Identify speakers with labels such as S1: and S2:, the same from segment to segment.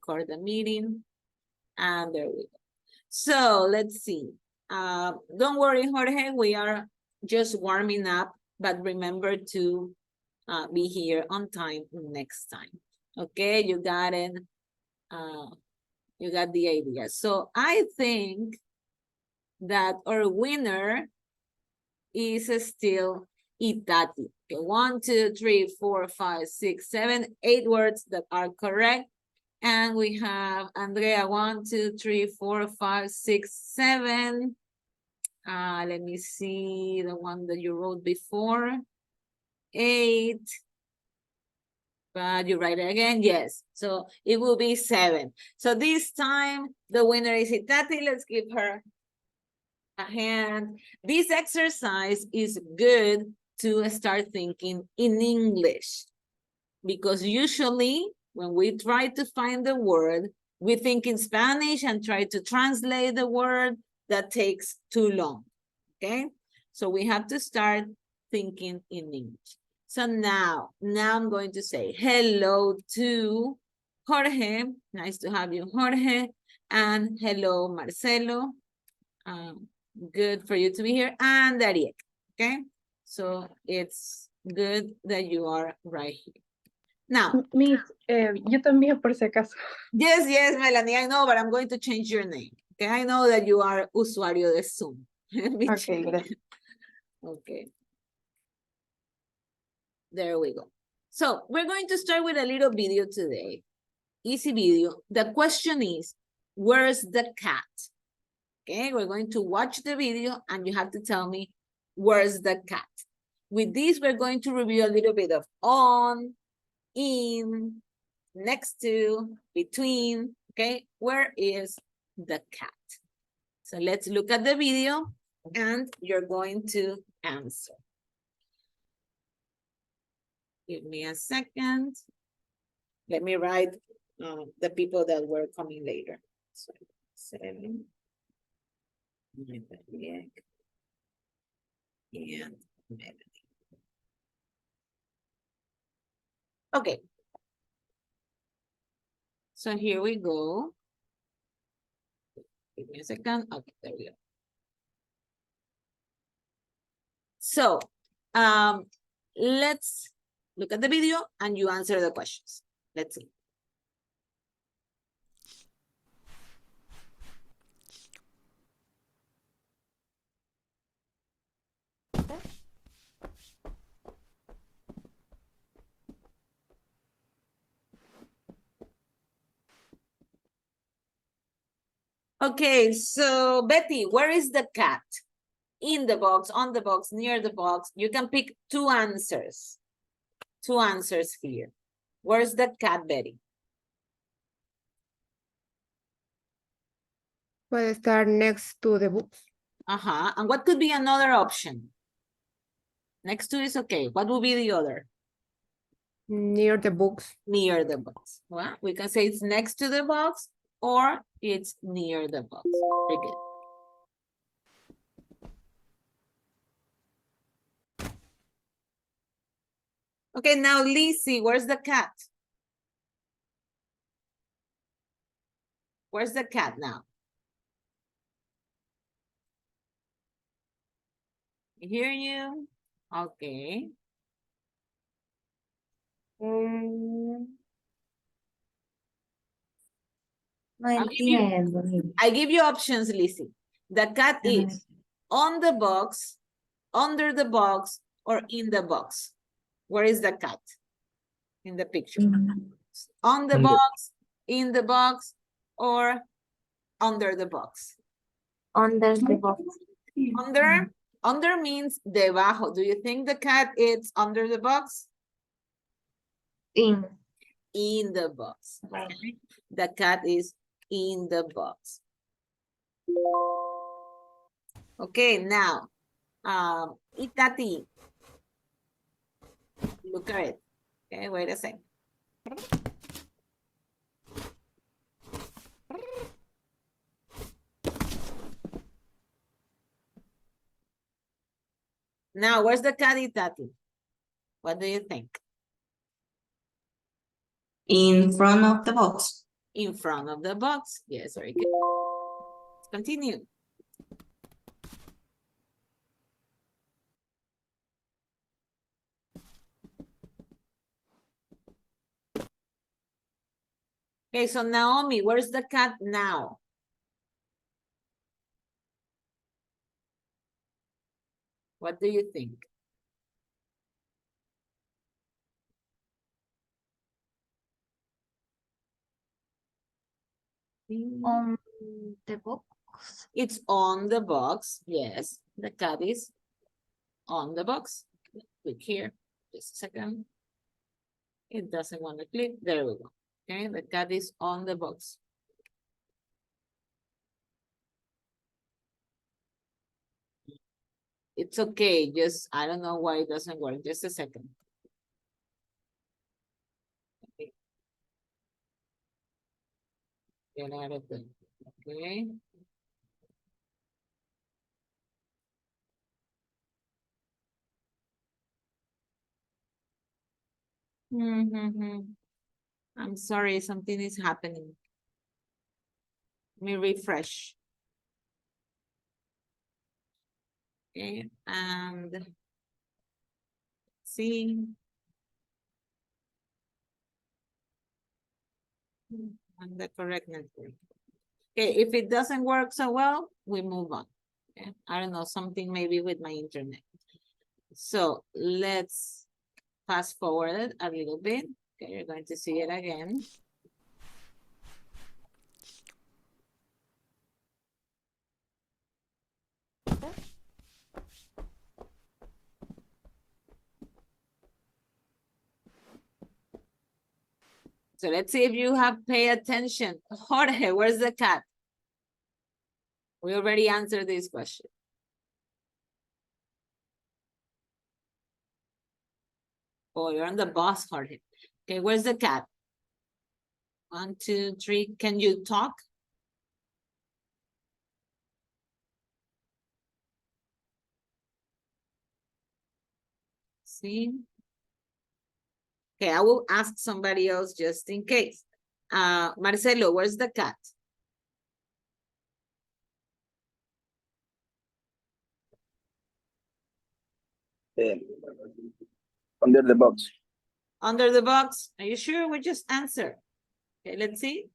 S1: record the meeting. And there we go. So let's see. Don't worry, Jorge, we are just warming up, but remember to be here on time next time. Okay, you got it. You got the idea. So I think that our winner is still Itati. Okay, 1, 2, 3, 4, 5, 6, 7, 8 words that are correct. And we have Andrea, 1, 2, 3, 4, 5, 6, 7. Let me see the one that you wrote before. 8. But you write it again, yes. So it will be 7. So this time the winner is Itati. Let's give her a hand. This exercise is good to start thinking in English, because usually when we try to find the word, we think in Spanish and try to translate the word. That takes too long, okay? So we have to start thinking in English. So now I'm going to say hello to Jorge. Nice to have you, Jorge. And hello, Marcelo. Good for you to be here. And Dariek, okay? So it's good that you are right here. Now,
S2: Miss, yo también por si acaso.
S1: yes, Melanie, I know, but I'm going to change your name. Okay, I know that you are usuario de Zoom.
S2: Okay, gracias.
S1: Okay. There we go. So we're going to start with a little video today. Easy video. The question is, where's the cat? Okay, we're going to watch the video and you have to tell me, where's the cat? With this, we're going to review a little bit of on, in, next to, between, okay? Where is the cat? So let's look at the video and you're going to answer. Give me a second. Let me write the people that were coming later. So, 7. And Melanie. Okay. So here we go. Give me a second. Okay, there we go. So let's look at the video and you answer the questions. Let's see. Okay, so Betty, where is the cat? In the box, on the box, near the box. You can pick 2 answers. 2 answers here. Where's the cat, Betty?
S2: Puede estar next to the books.
S1: And what could be another option? Next to is okay. What would be the other?
S2: Near the books.
S1: Near the box. Well, we can say it's next to the box or it's near the box. Very good. Okay, now Lizzie, where's the cat? Where's the cat now? I hear you. Okay.
S3: No entiendo.
S1: I give you options, Lizzie. The cat is on the box, under the box, or in the box. Where is the cat in the picture? On the box, in the box, or under the box?
S3: Under the box.
S1: Under means debajo. Do you think the cat is under the box?
S3: In.
S1: In the box. Okay. The cat is in the box. Okay, now, Itati. Look at it. Okay, wait a second. Now, where's the cat, Itati? What do you think?
S4: In front of the box.
S1: in front of the box. Yes, very good. Let's continue. Okay, so Naomi, where's the cat now? What do you think?
S3: On the box.
S1: It's on the box. Yes, the cat is on the box. Click here. Just a second. It doesn't want to click. There we go. Okay, the cat is on the box. It's okay. Just, I don't know why it doesn't work. Just a second. Okay. Get out of the, okay. I'm sorry, something is happening. Let me refresh. Okay, and see. And the correct network. Okay, if it doesn't work so well, we move on. Okay, I don't know, something maybe with my internet. So let's fast forward a little bit. Okay, you're going to see it again. So let's see if you have paid attention. Jorge, where's the cat? We already answered this question. Oh, you're on the bus, Jorge. Okay, where's the cat? 1, 2, 3. Can you talk? See? Okay, I will ask somebody else just in case. Marcelo, where's the cat?
S4: Under the box.
S1: Under the box. Are you sure? We just answer. Okay, let's see.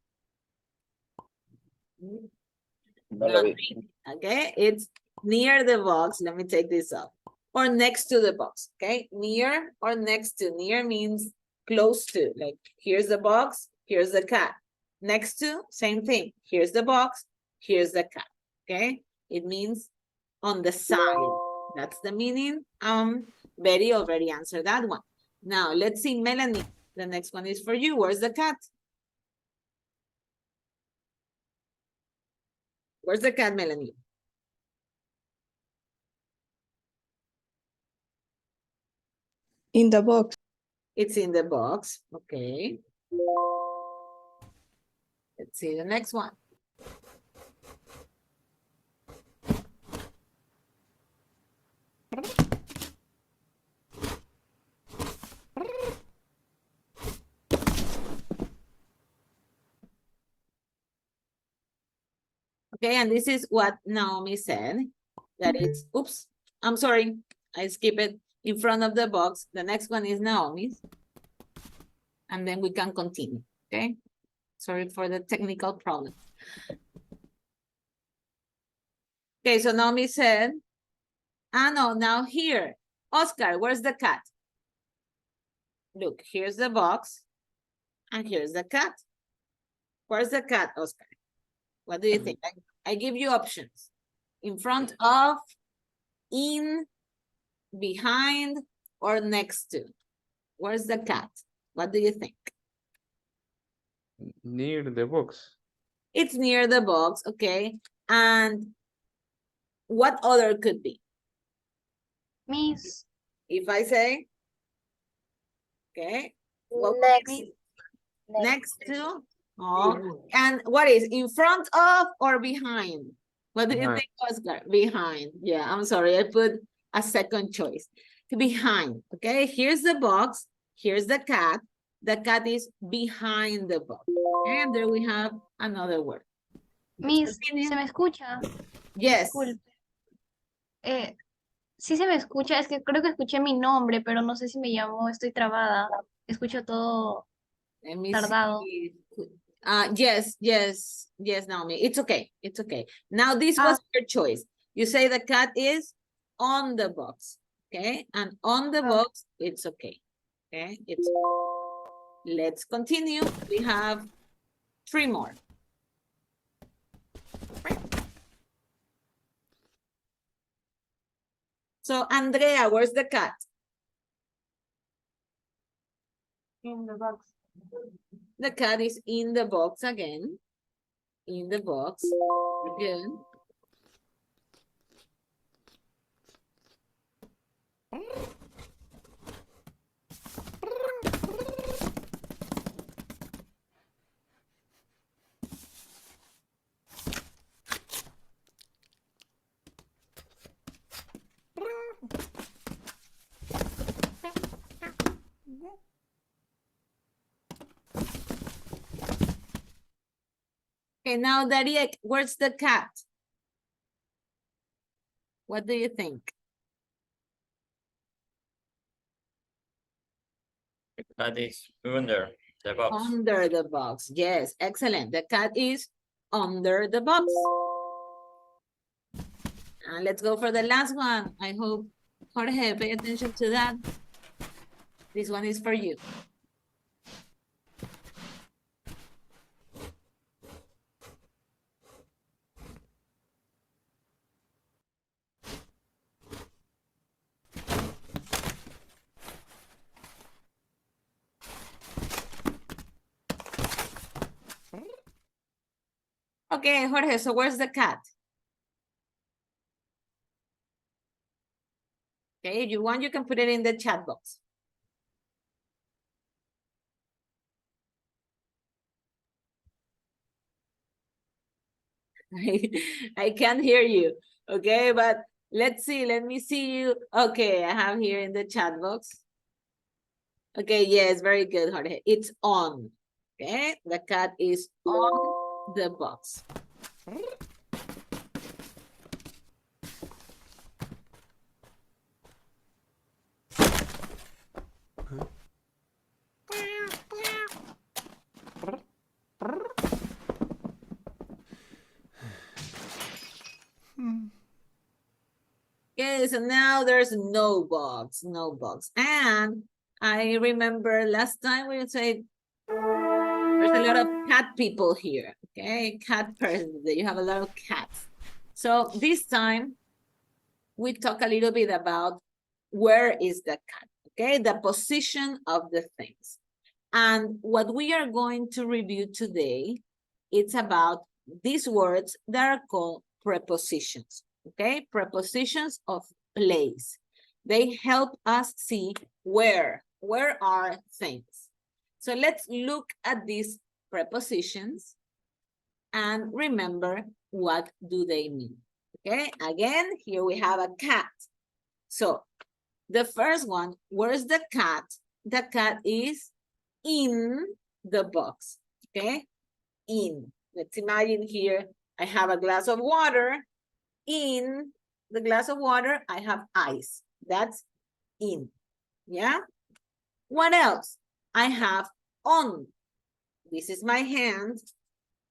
S4: No lo vi.
S1: Okay, it's near the box. Let me take this off. Or next to the box. Okay, near or next to. Near means close to. Like here's the box, here's the cat. Next to, same thing. Here's the box, here's the cat. Okay, it means on the side. That's the meaning. Betty already answered that one. Now let's see, Melanie. The next one is for you. Where's the cat? Where's the cat, Melanie?
S2: In the box.
S1: It's in the box. Okay. Let's see the next one. Okay, and this is what Naomi said, that it's, oops, I'm sorry, I skip it, in front of the box. The next one is Naomi's. And then we can continue, okay? Sorry for the technical problem. Okay, so Naomi said, no, now here. Oscar, where's the cat? Look, here's the box, and here's the cat. Where's the cat, Oscar? What do you think? I give you options. In front of, in, behind, or next to. Where's the cat? What do you think?
S5: Near the box.
S1: It's near the box, okay. And what other could be?
S3: Miss.
S1: If I say, okay. What would be? Next to, oh, and what is in front of or behind? What do you
S5: Behind.
S1: think, Oscar? Behind. Yeah, I'm sorry, I put a second choice. Behind, okay? Here's the box, here's the cat, the cat is behind the box. And there we have another word.
S3: Miss,
S1: Continue.
S3: ¿se me escucha?
S1: Yes.
S3: Disculpe. Sí se me escucha, es que creo que escuché mi nombre, pero no sé si me llamo, estoy trabada. Escucho todo
S1: Let me
S3: tardado.
S1: see. Yes, Naomi. It's okay. It's okay. Now this was your choice. You say the cat is on the box. Okay. And on the box, it's okay. Okay. Let's continue. We have 3 more. So Andrea, where's the cat?
S3: In the box.
S1: The cat is in the box again. In the box. Good. Okay, now Daria, where's the cat? What do you think?
S5: The cat is under the box.
S1: Under the box. Yes, excellent. The cat is under the box. And let's go for the last one. I hope, Jorge, pay attention to that. This one is for you. Okay, Jorge, so where's the cat? Okay, if you want, you can put it in the chat box. I can't hear you, okay, but let's see, let me see you. Okay, I have here in the chat box. Okay, yes, very good, Jorge. It's on, okay? The cat is on the box. Okay, so now there's no box, no box. And I remember last time we said there's a lot of cat people here, okay? Cat persons, you have a lot of cats. So this time we talk a little bit about where is the cat, okay? The position of the things. And what we are going to review today, it's about these words that are called prepositions, okay? Prepositions of place. They help us see where are things. So let's look at these prepositions and remember what do they mean, okay? Again, here we have a cat. So the first one, where's the cat? The cat is in the box, okay? In. Let's imagine here, I have a glass of water. In the glass of water, I have ice. That's in, yeah? What else? I have on. This is my hand.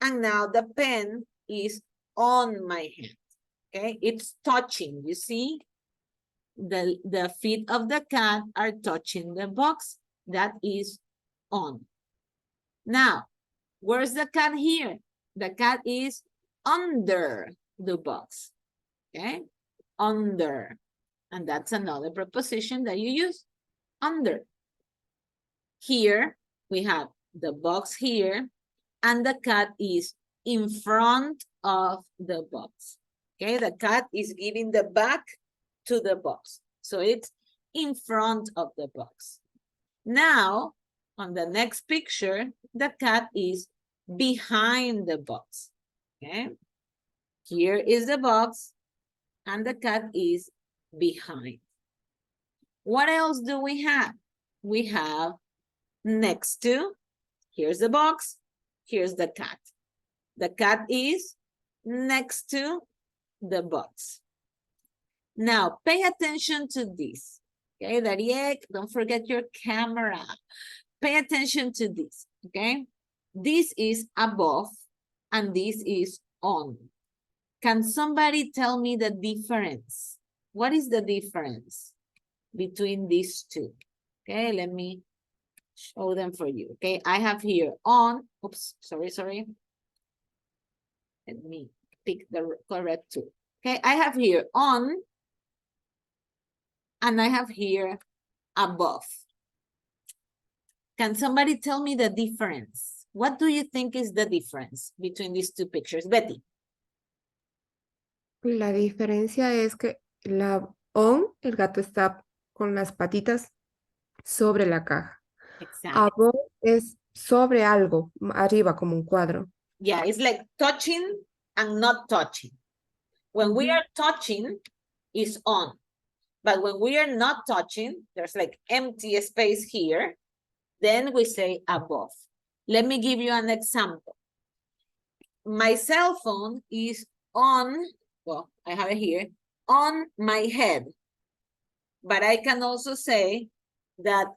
S1: And now the pen is on my hand, okay? It's touching, you see? The feet of the cat are touching the box. That is on. Now, where's the cat here? The cat is under the box, okay? Under. And that's another preposition that you use, under. Here, we have the box here, and the cat is in front of the box, okay? The cat is giving the back to the box. So it's in front of the box. Now, on the next picture, the cat is behind the box, okay? Here is the box, and the cat is behind. What else do we have? We have next to, here's the box, here's the cat. The cat is next to the box. Now, pay attention to this. Okay, Dariek, don't forget your camera. Pay attention to this, okay? This is above and this is on. Can somebody tell me the difference? What is the difference between these two? Okay, let me show them for you. Okay, I have here on, oops, sorry. Let me pick the correct two. Okay, I have here on and I have here above. Can somebody tell me the difference? What do you think is the difference between these two pictures? Betty.
S6: La diferencia es que la on, el gato está con las patitas sobre la caja.
S1: Exactly.
S6: Above es sobre algo, arriba como un cuadro.
S1: Yeah, it's like touching and not touching. When we
S6: Mhm.
S1: are touching, it's on. But when we are not touching, there's like empty space here, then we say above. Let me give you an example. My cell phone is on, well, I have it here, on my head. But I can also say that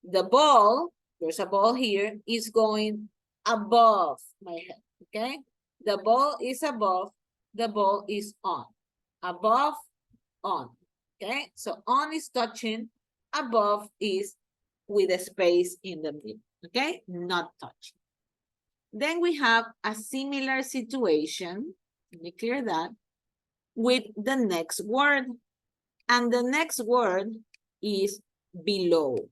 S1: the ball, there's a ball here, is going above my head, okay? The ball is above, the ball is on. Above, on, okay? So on is touching, above is with a space in the middle, okay? Not touching. Then we have a similar situation, let me clear that, with the next word. And the next word is below.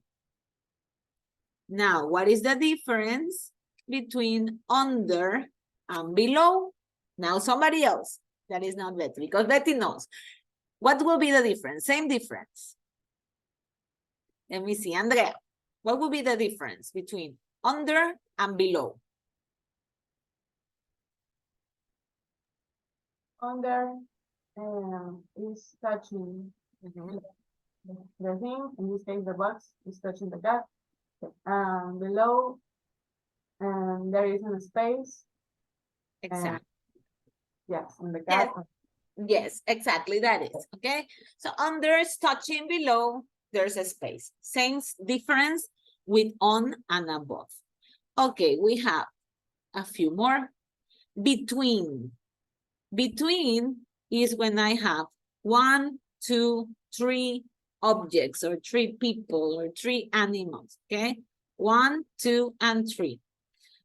S1: Now, what is the difference between under and below? Now, somebody else that is not Betty, because Betty knows. What will be the difference? Same difference. Let me see, Andrea. What will be the difference between under and below?
S7: Under is touching
S1: Mhm.
S7: the thing, in this case the box is touching the cat. Below, there is a space,
S1: Exactly.
S7: yes, and the
S1: Yes.
S7: cat.
S1: Yes, exactly, that is, okay? So under is touching, below, there's a space. Same difference with on and above. Okay, we have a few more. Between. Between is when I have 1, 2, 3 objects or 3 people or 3 animals, okay? 1, 2, and 3.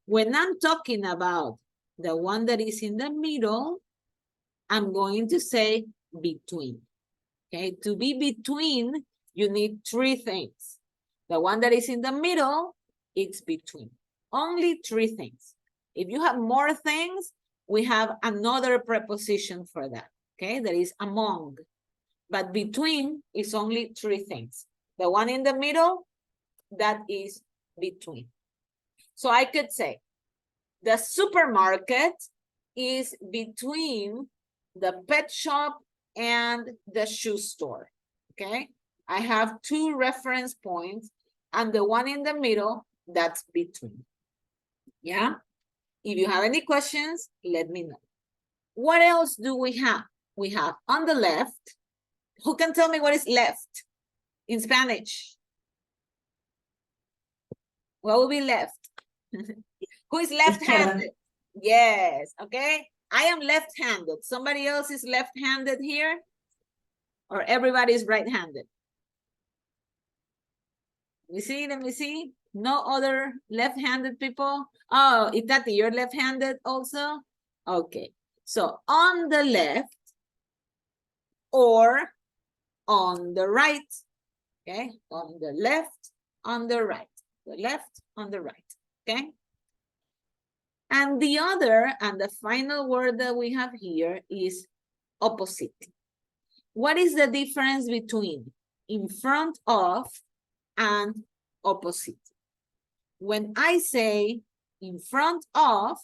S1: When I'm talking about the one that is in the middle, I'm going to say between, okay? To be between, you need 3 things. The one that is in the middle, it's between. Only 3 things. If you have more things, we have another preposition for that, okay? That is among. But between is only 3 things. The one in the middle, that is between. So I could say, the supermarket is between the pet shop and the shoe store, okay? I have 2 reference points, and the one in the middle, that's between. Yeah? If you have any questions, let me know. What else do we have? We have on the left. Who can tell me what is left in Spanish? What will be left? Who is left-handed? Yes, okay. I am left-handed. Somebody else is left-handed here? Or everybody is right-handed? Let me see. No other left-handed people? Oh, Itati, you're left-handed also? Okay, so on the left or on the right, okay? On the left, on the right, the left, on the right, okay? And the other, and the final word that we have here is opposite. What is the difference between in front of and opposite? When I say in front of,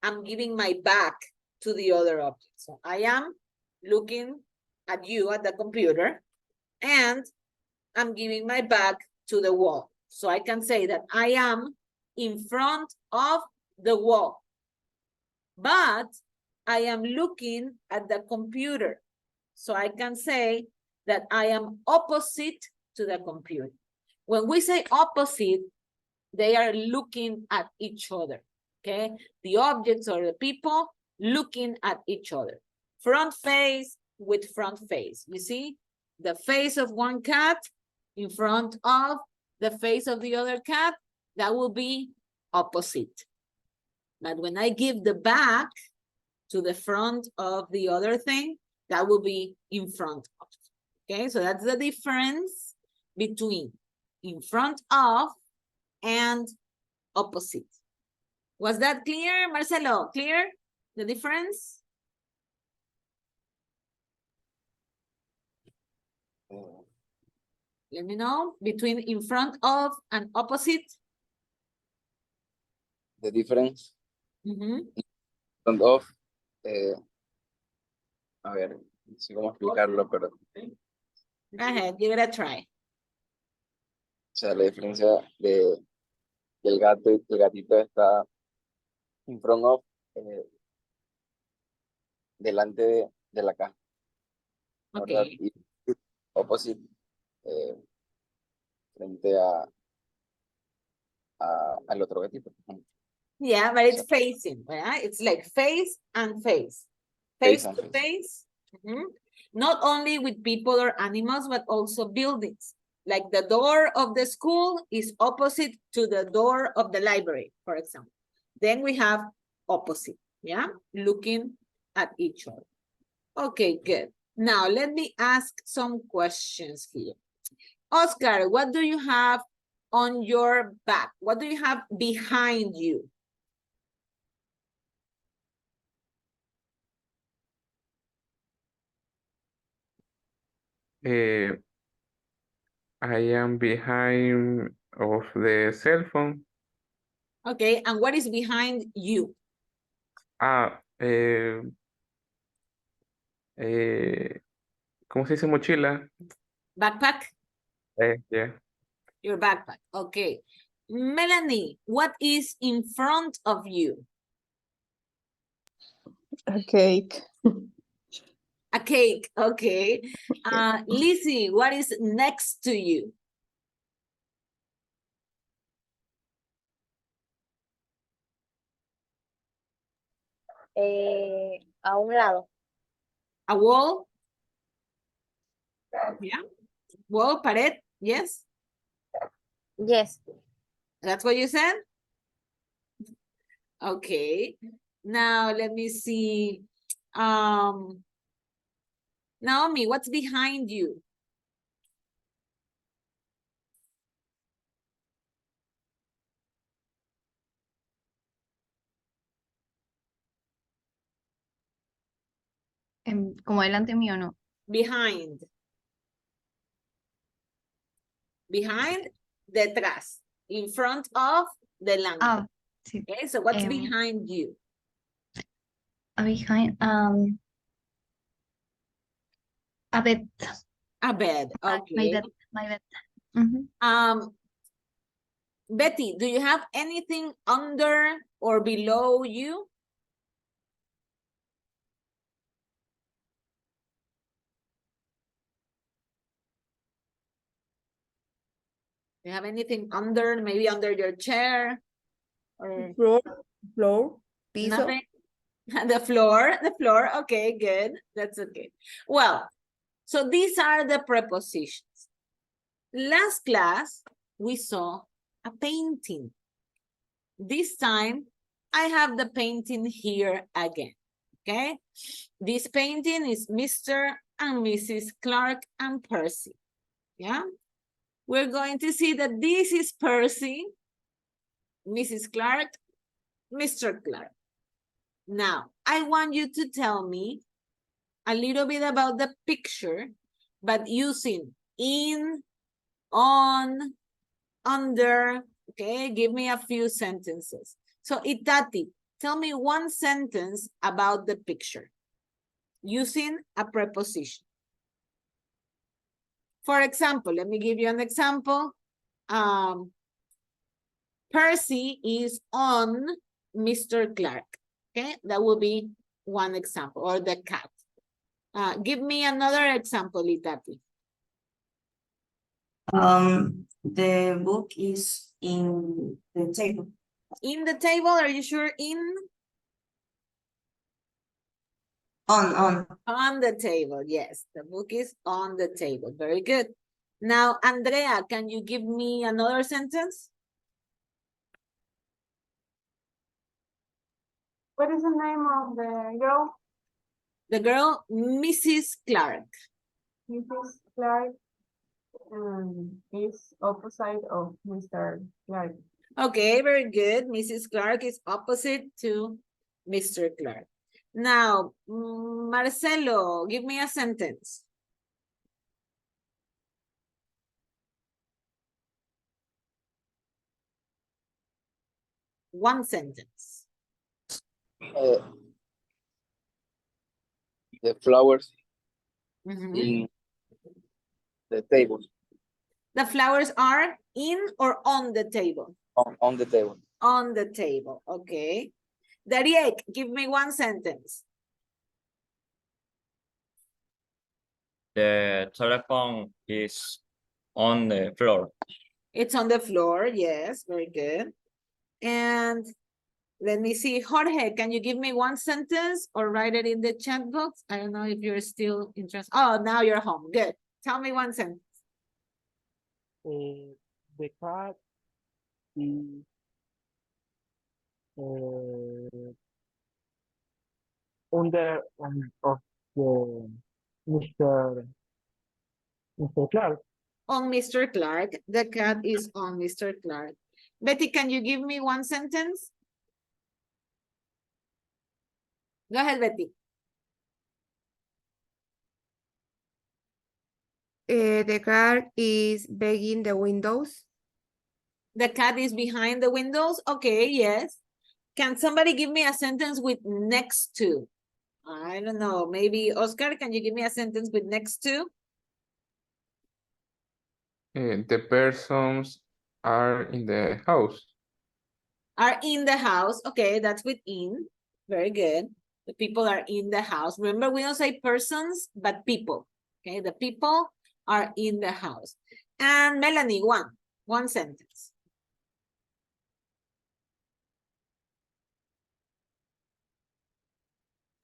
S1: I'm giving my back to the other object. So I am looking at you at the computer and I'm giving my back to the wall. So I can say that I am in front of the wall, but I am looking at the computer. So I can say that I am opposite to the computer. When we say opposite, they are looking at each other, okay? The objects or the people looking at each other. Front face with front face. You see the face of one cat in front of the face of the other cat, that will be opposite. But when I give the back to the front of the other thing, that will be in front of. Okay, so that's the difference between in front of and opposite. Was that clear, Marcelo? Clear the difference? Let me know between in front of and opposite.
S4: The difference
S1: Mhm.
S4: front of, a ver, no sé cómo explicarlo, pero, o
S1: Go ahead, give it a try.
S4: sea, la diferencia del gato y el gatito está in front of, delante de la caja, ¿verdad?
S1: Okay.
S4: Y opposite, frente al otro gatito.
S1: Yeah, but it's facing, right? It's like face and face. Face
S4: Face and
S1: to
S4: face.
S1: face. Mhm. Not only with people or animals, but also buildings. Like the door of the school is opposite to the door of the library, for example. Then we have opposite, yeah? Looking at each other. Okay, good. Now let me ask some questions here. Oscar, what do you have on your back? What do you have behind you?
S8: I am behind of the cell phone.
S1: Okay, and what is behind you?
S8: ¿Cómo se dice mochila?
S1: Backpack?
S8: Yeah.
S1: Your backpack. Okay. Melanie, what is in front of you?
S2: A cake.
S1: A cake. Okay. Lizzie, what is next to you?
S3: A un lado.
S1: A wall? Yeah. Wall, pared? Yes.
S3: Yes.
S1: That's what you said? Okay. Now let me see. Naomi, what's behind you?
S3: Como delante mío, ¿no?
S1: Behind. Behind, detrás. In front of, delante.
S3: Ah, sí.
S1: Okay, so what's
S3: Em,
S1: behind you?
S3: Behind, a bed.
S1: A bed.
S3: My
S1: Okay.
S3: bed. My bed. Mhm.
S1: Betty, do you have anything under or below you? Do you have anything under, maybe under your chair? Or
S6: Floor, piso.
S1: nothing? The floor. Okay, good. That's okay. Well, so these are the prepositions. Last class, we saw a painting. This time, I have the painting here again, okay? This painting is Mr. and Mrs. Clark and Percy, yeah? We're going to see that this is Percy, Mrs. Clark, Mr. Clark. Now, I want you to tell me a little bit about the picture, but using in, on, under, okay? Give me a few sentences. So, Itati, tell me one sentence about the picture using a preposition. For example, let me give you an example. Percy is on Mr. Clark. Okay, that will be one example, or the cat. Give me another example, Itati.
S9: The book is in the table.
S1: In the table, are you sure?
S9: On.
S1: On the table, yes. The book is on the table. Very good. Now, Andrea, can you give me another sentence?
S7: What is the name of the girl?
S1: The girl, Mrs. Clark.
S7: Mrs. Clark is opposite of Mr. Clark.
S1: Okay, very good. Mrs. Clark is opposite to Mr. Clark. Now, Marcelo, give me a sentence. One sentence.
S4: The flowers
S1: Mhm.
S4: in the table,
S1: The flowers are in or on the table?
S4: on the table.
S1: On the table, okay. Dariek, give me one sentence.
S5: The telephone is on the floor.
S1: It's on the floor, yes, very good. And let me see, Jorge, can you give me one sentence or write it in the chat box? I don't know if you're still interested. Oh, now you're home, good. Tell me one sentence.
S10: The cat is under of the Mr. Clark.
S1: On Mr. Clark, the cat is on Mr. Clark. Betty, can you give me one sentence? Go ahead, Betty.
S6: The car is begging the windows.
S1: The cat is behind the windows. Okay, yes. Can somebody give me a sentence with next to? I don't know. Maybe Oscar, can you give me a sentence with next to?
S8: The persons are in the house.
S1: Are in the house. Okay, that's within. Very good. The people are in the house. Remember, we don't say persons, but people. Okay, the people are in the house. And Melanie, one sentence.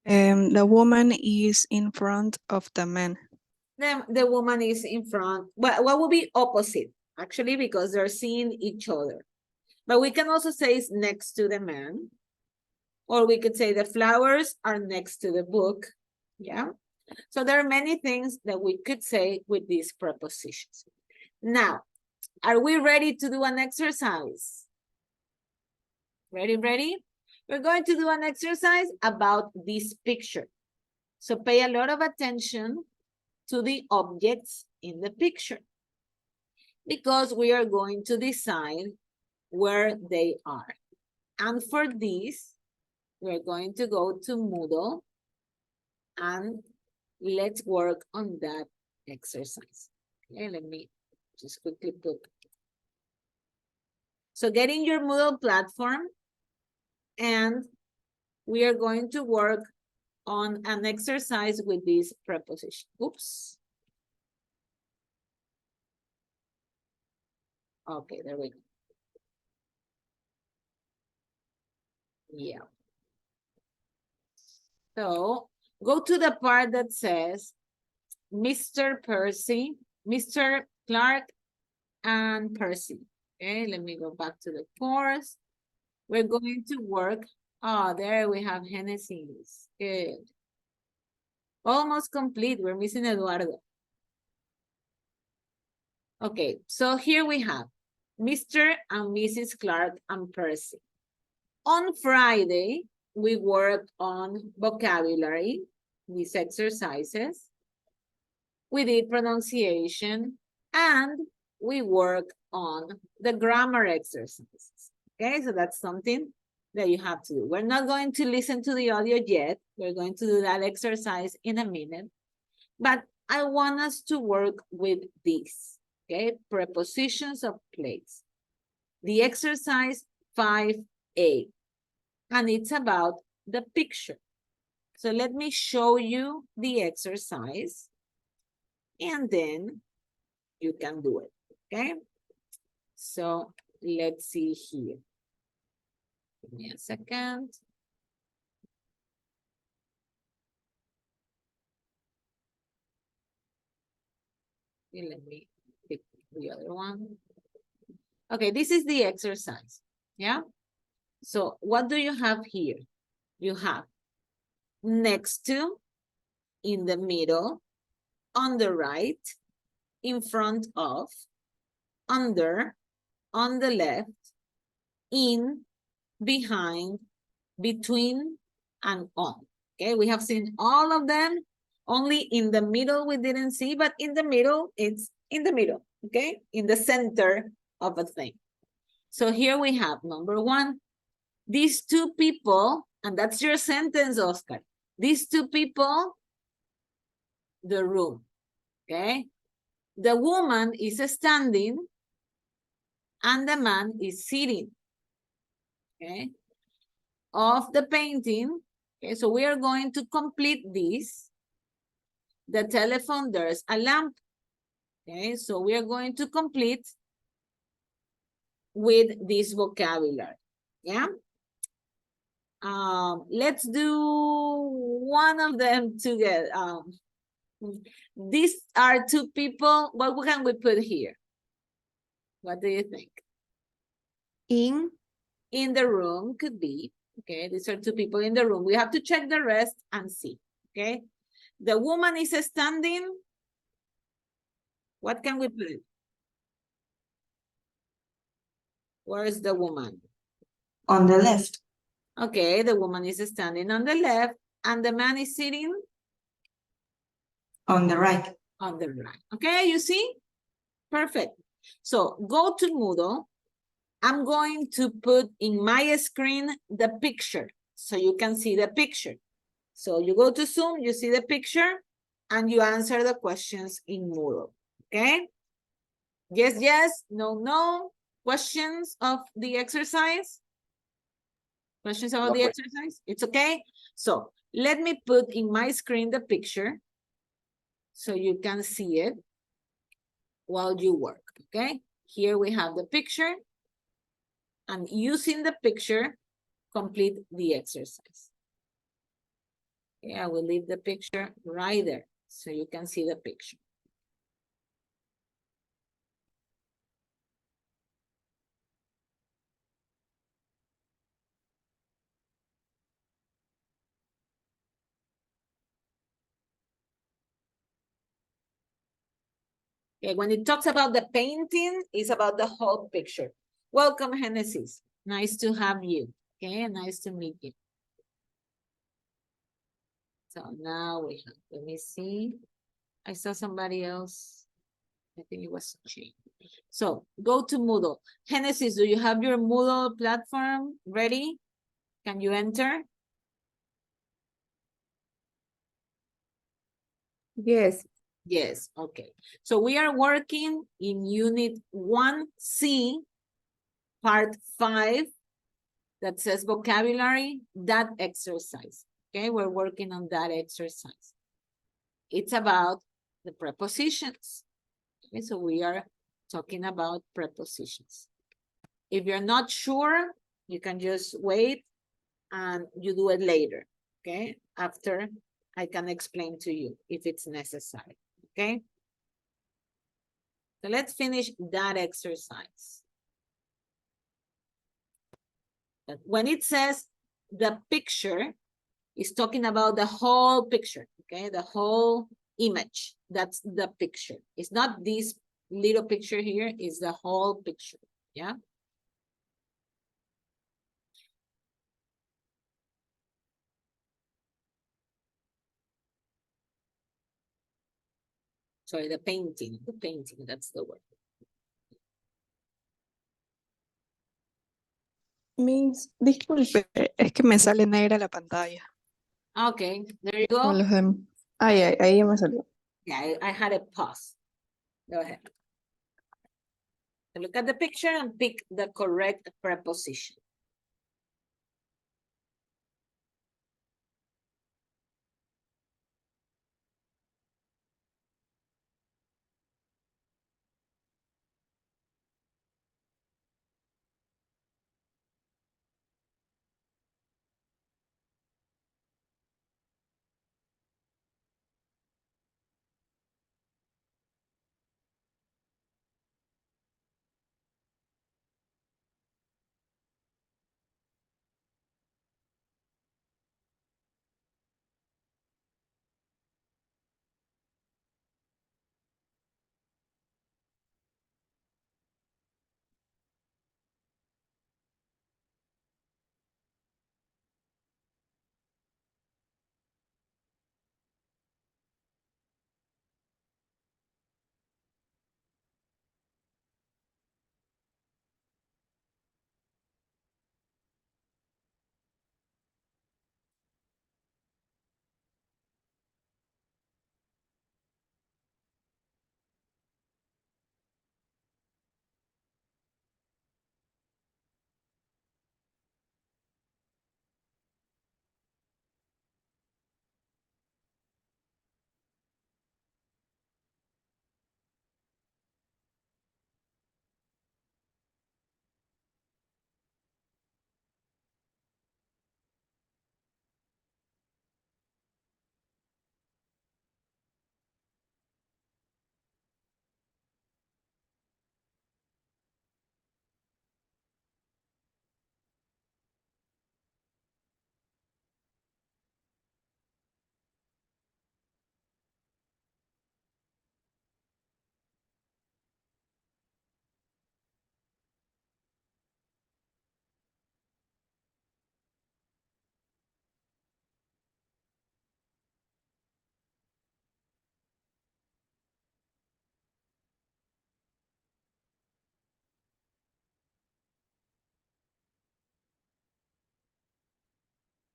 S2: The woman is in front of the man.
S1: The woman is in front. Well, what would be opposite? Actually, because they're seeing each other. But we can also say it's next to the man. Or we could say the flowers are next to the book. Yeah. So there are many things that we could say with these prepositions. Now, are we ready to do an exercise? Ready? We're going to do an exercise about this picture. So pay a lot of attention to the objects in the picture, because we are going to decide where they are. And for this, we're going to go to Moodle and let's work on that exercise. Okay, let me just quickly put. So get in your Moodle platform and we are going to work on an exercise with this preposition. Oops. Okay, there we go. Yeah. So go to the part that says Mr. Percy, Mr. Clark, and Percy. Okay, let me go back to the course. We're going to work. Oh, there we have Genesis. Good. Almost complete. We're missing Eduardo. Okay, so here we have Mr. and Mrs. Clark and Percy. On Friday, we worked on vocabulary, these exercises. We did pronunciation, and we worked on the grammar exercises. Okay, so that's something that you have to do. We're not going to listen to the audio yet. We're going to do that exercise in a minute. But I want us to work with these, okay? Prepositions of place. the exercise 5A, and it's about the picture. So let me show you the exercise, and then you can do it, okay? So let's see here. Give me a second. Okay, let me pick the other one. Okay, this is the exercise, yeah? So what do you have here? You have next to, in the middle, on the right, in front of, under, on the left, in, behind, between, and on. Okay, we have seen all of them. Only in the middle we didn't see, but in the middle, it's in the middle, okay? In the center of a thing. So here we have number one. These two people, and that's your sentence, Oscar. These two people, the room, okay? The woman is standing and the man is sitting, okay? Of the painting, okay, so we are going to complete this. The telephone, there's a lamp, okay? So we are going to complete with this vocabulary, yeah? Let's do one of them together. These are two people. What can we put here? What do you think? In the room could be, okay? These are two people in the room. We have to check the rest and see, okay? The woman is standing. What can we put? Where is the woman?
S9: On the left.
S1: Okay, the woman is standing on the left and the man is sitting
S9: On the right.
S1: on the right. Okay, you see? Perfect. So go to Moodle. I'm going to put in my screen the picture so you can see the picture. So you go to Zoom, you see the picture, and you answer the questions in Moodle. Okay? Yes, yes, no, no. Questions of the exercise? Questions about the exercise? It's okay? So let me put in my screen the picture so you can see it while you work, okay? Here we have the picture, and using the picture, complete the exercise. Okay, I will leave the picture right there so you can see the picture. Okay, when it talks about the painting, it's about the whole picture. Welcome, Genesis. Nice to have you. Okay, nice to meet you. So now we have, let me see. I saw somebody else. I think it was Jane. So go to Moodle. Genesis, do you have your Moodle platform ready? Can you enter?
S6: Yes.
S1: Yes, okay. So we are working in Unit 1C, Part 5, that says vocabulary, that exercise. Okay, we're working on that exercise. It's about the prepositions. Okay, so we are talking about prepositions. If you're not sure, you can just wait and you do it later, okay? After I can explain to you if it's necessary, okay? So let's finish that exercise. But when it says the picture, it's talking about the whole picture, okay? The whole image, that's the picture. It's not this little picture here, it's the whole picture, yeah? Sorry, the painting, that's the word.
S2: Miss, disculpe, es que me sale negra la pantalla.
S1: Okay, there you
S2: Como
S1: go.
S2: los dem- ahí ya me salió.
S1: Yeah, I had a pause. Go ahead. Look at the picture and pick the correct preposition.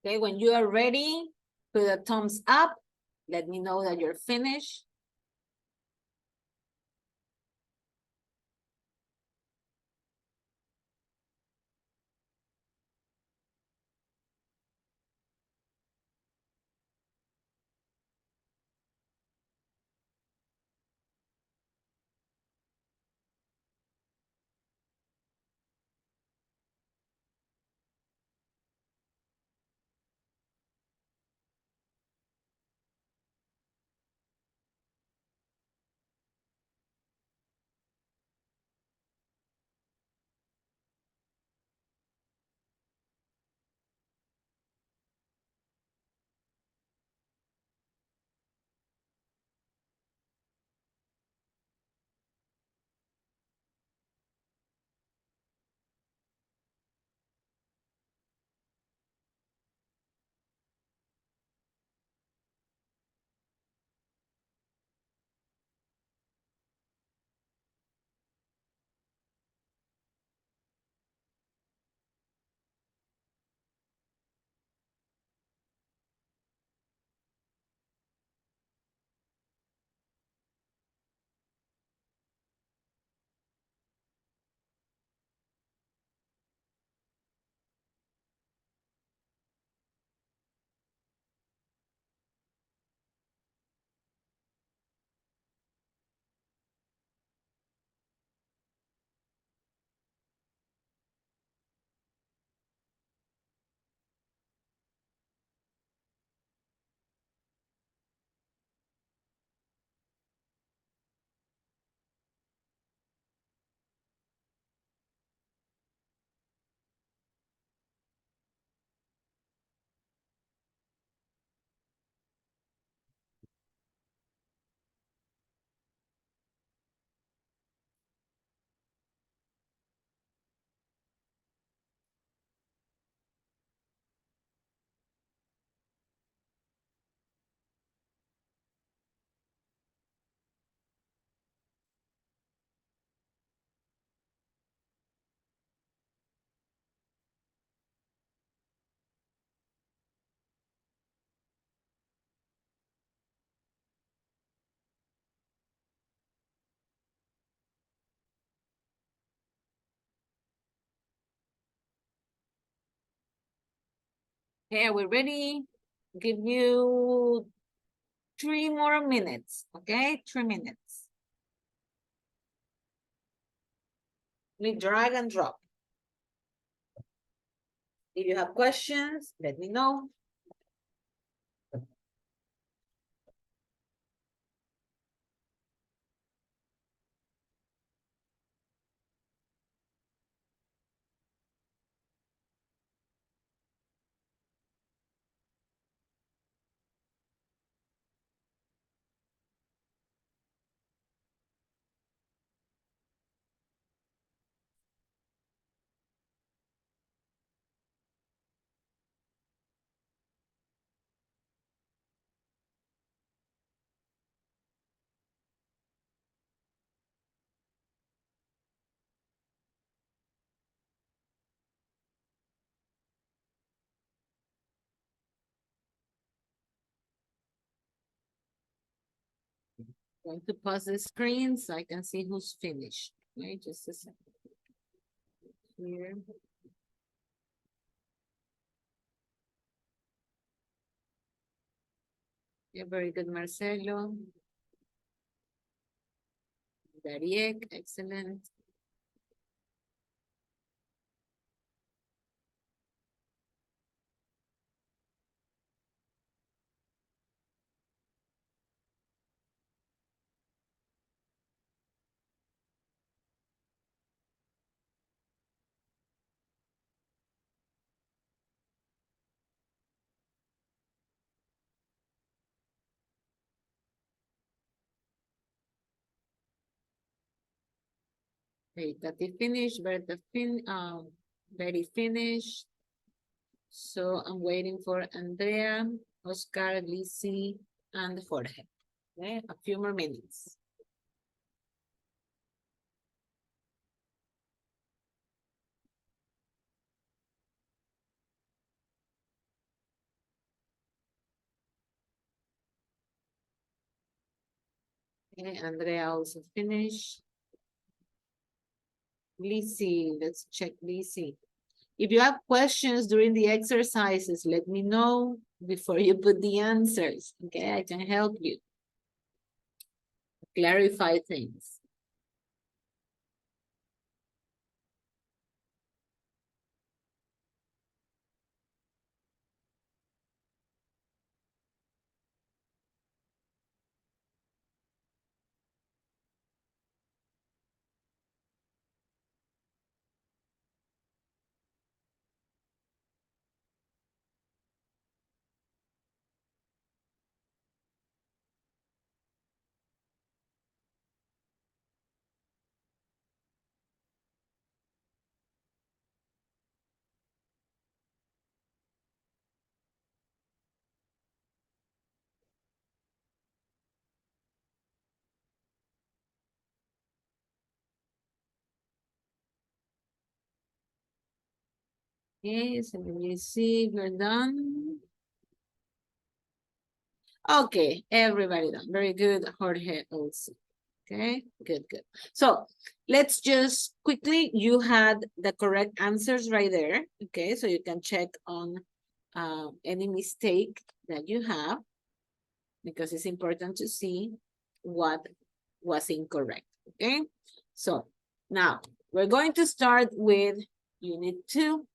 S1: Okay, when you are ready, put a thumbs up. Let me know that you're finished. Okay, are we ready? Give you 3 more minutes, okay? 3 minutes. We drag and drop. If you have questions, let me know. Going to pause the screen so I can see who's finished. Wait just a second. Here. Yeah, very good, Marcelo. Dariek, excellent. Okay, Tati finished, Berta Betty finished. So I'm waiting for Andrea, Oscar, Lizzie, and Jorge. Okay, a few more minutes. Okay, Andrea also finished. Lizzie, let's check Lizzie. If you have questions during the exercises, let me know before you put the answers. Okay, I can help you clarify things. Okay, so let me see if you're done. Okay, everybody done. Very good, Jorge also. Okay, good, good. So let's just quickly, you had the correct answers right there. Okay, so you can check on any mistake that you have because it's important to see what was incorrect. Okay, so now we're going to start with Unit 2.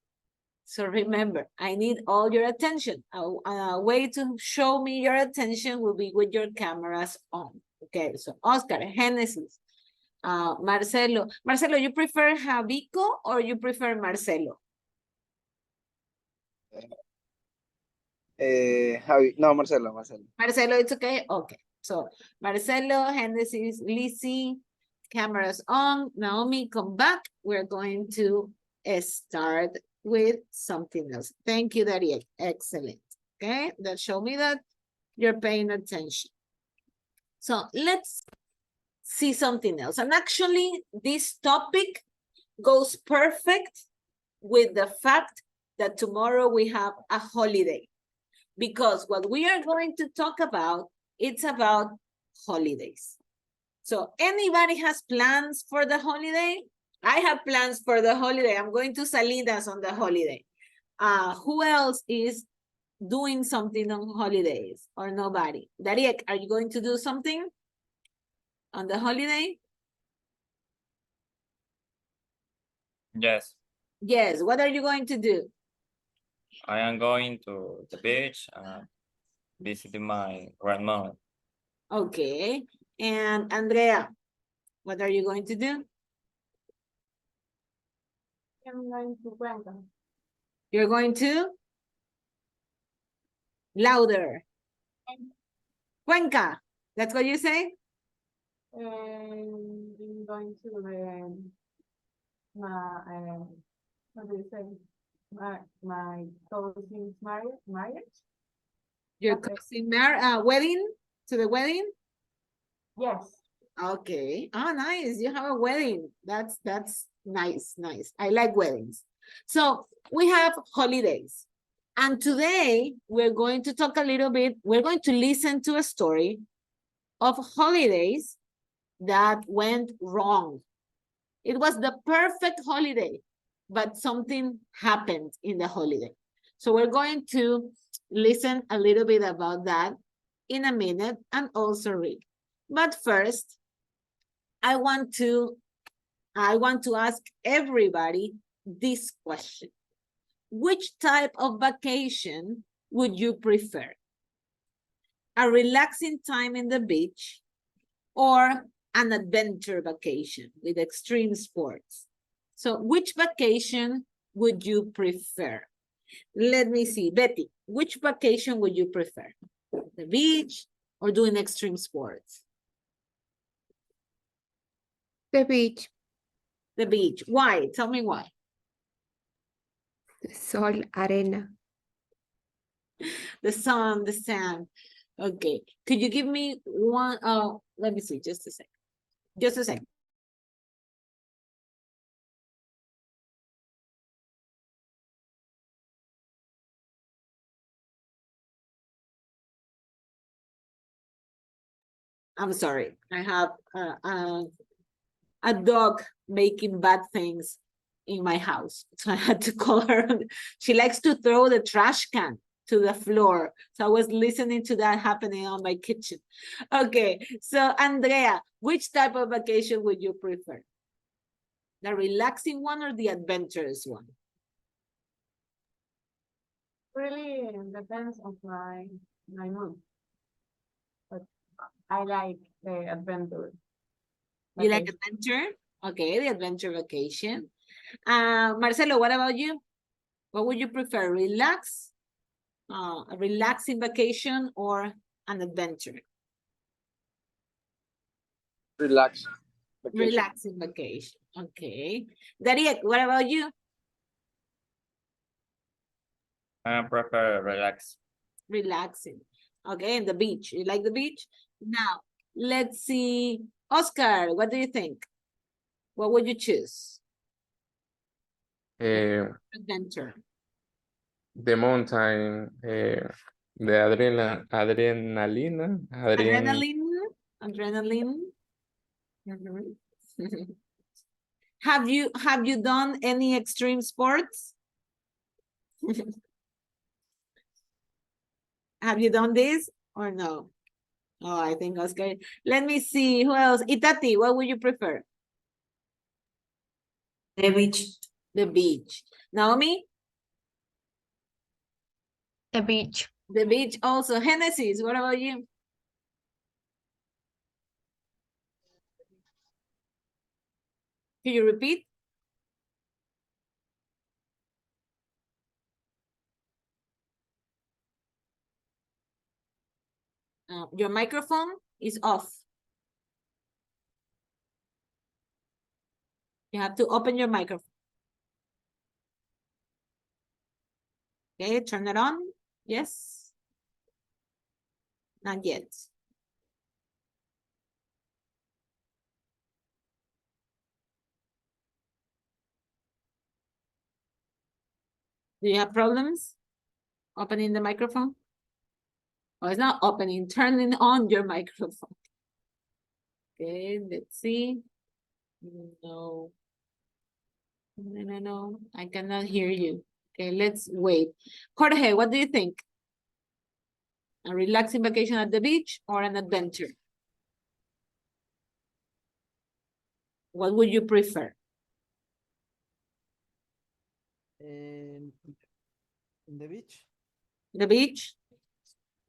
S1: So remember, I need all your attention. A way to show me your attention will be with your cameras on. Okay, so Oscar, Genesis, Marcelo. Marcelo, you prefer Javico or you prefer Marcelo?
S4: Javi, no, Marcelo.
S1: Marcelo, it's okay? Okay. So Marcelo, Genesis, Lizzie, cameras on. Naomi, come back. We're going to start with something else. Thank you, Daria. Excellent. Okay, that show me that you're paying attention. So let's see something else. And actually, this topic goes perfect with the fact that tomorrow we have a holiday. Because what we are going to talk about, it's about holidays. So anybody has plans for the holiday? I have plans for the holiday. I'm going to Salinas on the holiday. Who else is doing something on holidays or nobody? Dariek, are you going to do something on the holiday?
S5: Yes,
S1: Yes, what are you going to do?
S5: I am going to the beach and visiting my grandmother.
S1: Okay, and Andrea, what are you going to do?
S7: I'm going to Cuenca.
S1: You're going to? Louder. Cuenca, that's what you say?
S7: And I'm going to my what do you say? My cousin's marriage.
S1: Your
S7: Okay.
S1: cousin wedding? To the wedding?
S7: Yes.
S1: Okay. Oh, nice. You have a wedding. That's nice, nice. I like weddings. So we have holidays. And today we're going to talk a little bit, we're going to listen to a story of holidays that went wrong. It was the perfect holiday, but something happened in the holiday. So we're going to listen a little bit about that in a minute and also read. But first, I want to ask everybody this question. Which type of vacation would you prefer? A relaxing time in the beach or an adventure vacation with extreme sports? So which vacation would you prefer? Let me see. Betty, which vacation would you prefer? The beach or doing extreme sports?
S6: The beach,
S1: The beach. Why? Tell me why.
S6: sol, arena.
S1: The sun, the sand. Okay. Could you give me one? Let me see. Just a second. Just a second. I'm sorry. I have a dog making bad things in my house. So I had to call her. She likes to throw the trash can to the floor. So I was listening to that happening on my kitchen. Okay, so Andrea, which type of vacation would you prefer? The relaxing one or the adventurous one?
S7: Really depends on my mood. But I like the adventure.
S1: You like
S7: vacation.
S1: adventure? Okay, the adventure vacation. Marcelo, what about you? What would you prefer? Relax? A relaxing vacation or an adventure?
S4: Relax. Vacation.
S1: Relaxing vacation. Okay. Dariet, what about you?
S5: I prefer relax.
S1: Relaxing. Okay, and the beach. You like the beach? Now, let's see. Oscar, what do you think? What would you choose?
S8: Uh,
S1: Adventure.
S8: the mountain, the adrenaline,
S1: Adrenaline. Adrenaline. Mhm. Have you done any extreme sports? Have you done this or no? Oh, I think Oscar. Let me see who else. Itati, what would you prefer?
S9: The beach.
S1: The beach. Naomi?
S3: The beach.
S1: The beach also. Genesis, what about you? Can you repeat? Your microphone is off. You have to open your microphone. Okay, turn it on. Yes. Not yet. Do you have problems opening the microphone? Oh, it's not opening, turning on your microphone. Okay, let's see. No. No, I cannot hear you. Okay, let's wait. Jorge, what do you think? A relaxing vacation at the beach or an adventure? What would you prefer?
S10: In the beach.
S1: The beach?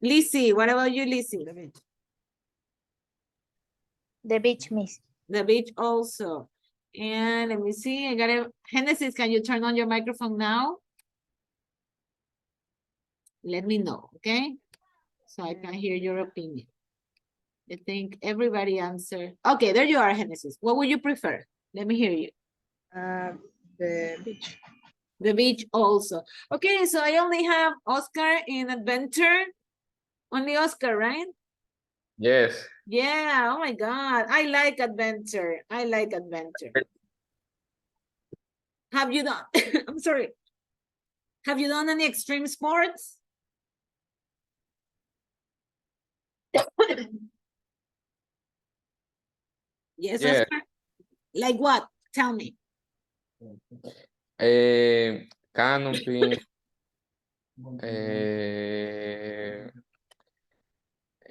S1: Lizzie, what about you, Lizzie?
S10: The beach.
S3: The beach, miss.
S1: The beach also. And let me see, I got it. Genesis, can you turn on your microphone now? Let me know, okay? So I can hear your opinion. I think everybody answered. Okay, there you are, Genesis. What would you prefer? Let me hear you.
S2: The beach.
S1: The beach also. Okay, so I only have Oscar in adventure. Only Oscar, right?
S8: Yes.
S1: Yeah, oh my God. I like adventure. I like adventure. Have you done, I'm sorry. Have you done any extreme sports? Yes,
S8: Yeah.
S1: Oscar? Like what? Tell me.
S8: Canopy.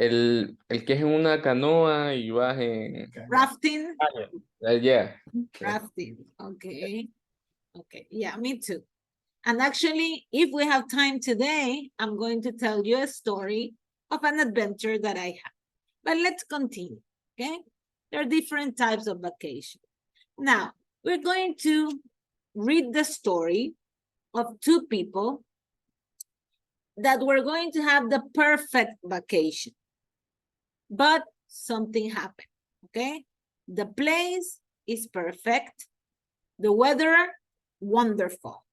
S8: El que es en una canoa y vas en...
S1: Rafting?
S8: Yeah.
S1: Rafting. Okay. Okay. Yeah, me too. And actually, if we have time today, I'm going to tell you a story of an adventure that I had. But let's continue. Okay. There are different types of vacation. Now, we're going to read the story of two people that were going to have the perfect vacation. But something happened, okay? The place is perfect. The weather, wonderful.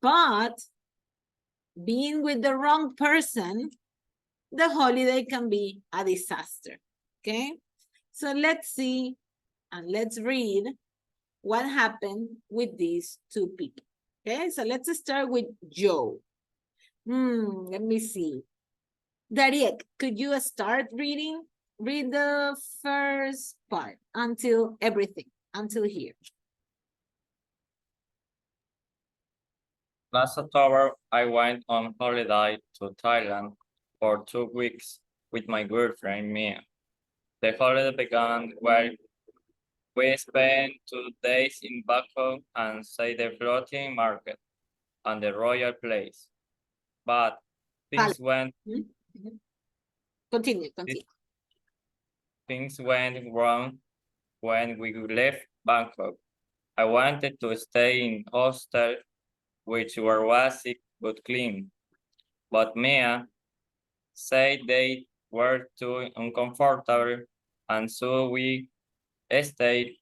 S1: But being with the wrong person, the holiday can be a disaster, okay? So let's see and let's read what happened with these two people, okay? So let's start with Joe. Let me see. Dariek, could you start reading? Read the first part until everything, until here.
S5: Last October, I went on holiday to Thailand for 2 weeks with my girlfriend Mia. The holiday began where we spent 2 days in Bangkok and say the floating market and the royal place. But things went
S1: Continue.
S5: things went wrong when we left Bangkok. I wanted to stay in hostel, which were basic but clean. But Mia said they were too uncomfortable, and so we stayed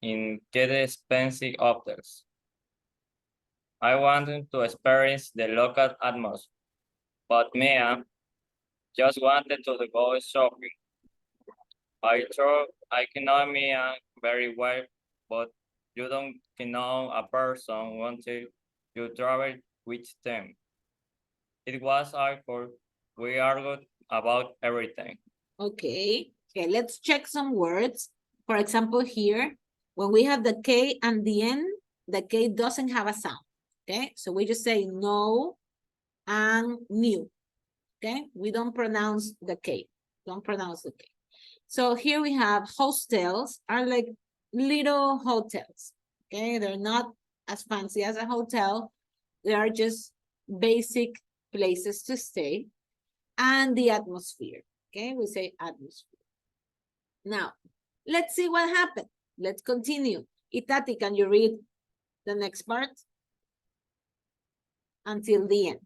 S5: in get expensive hotels. I wanted to experience the local atmosphere, but Mia just wanted to go shopping. I thought I know Mia very well, but you don't know a person until you travel with them. It was awkward. We argued about everything.
S1: Okay, let's check some words. For example, here, when we have the K and the N, the K doesn't have a sound, okay? So we just say no and new, okay? We don't pronounce the K, don't pronounce the K. So here we have hostels are like little hotels, okay? They're not as fancy as a hotel. They are just basic places to stay. And the atmosphere, okay? We say atmosphere. Now, let's see what happened. Let's continue. Itati, can you read the next part? Until the end.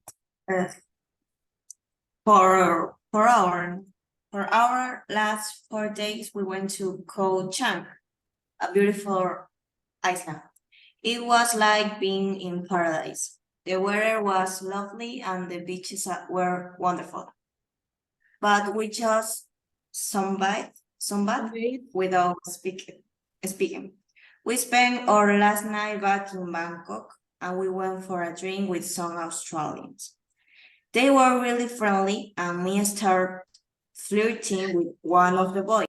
S9: For our last 4 days, we went to Koh Chang, a beautiful island. It was like being in paradise. The weather was lovely and the beaches were wonderful. But we just sunbathed without speaking. We spent our last night back in Bangkok and we went for a drink with some Australians. They were really friendly and me started flirting with one of the boys.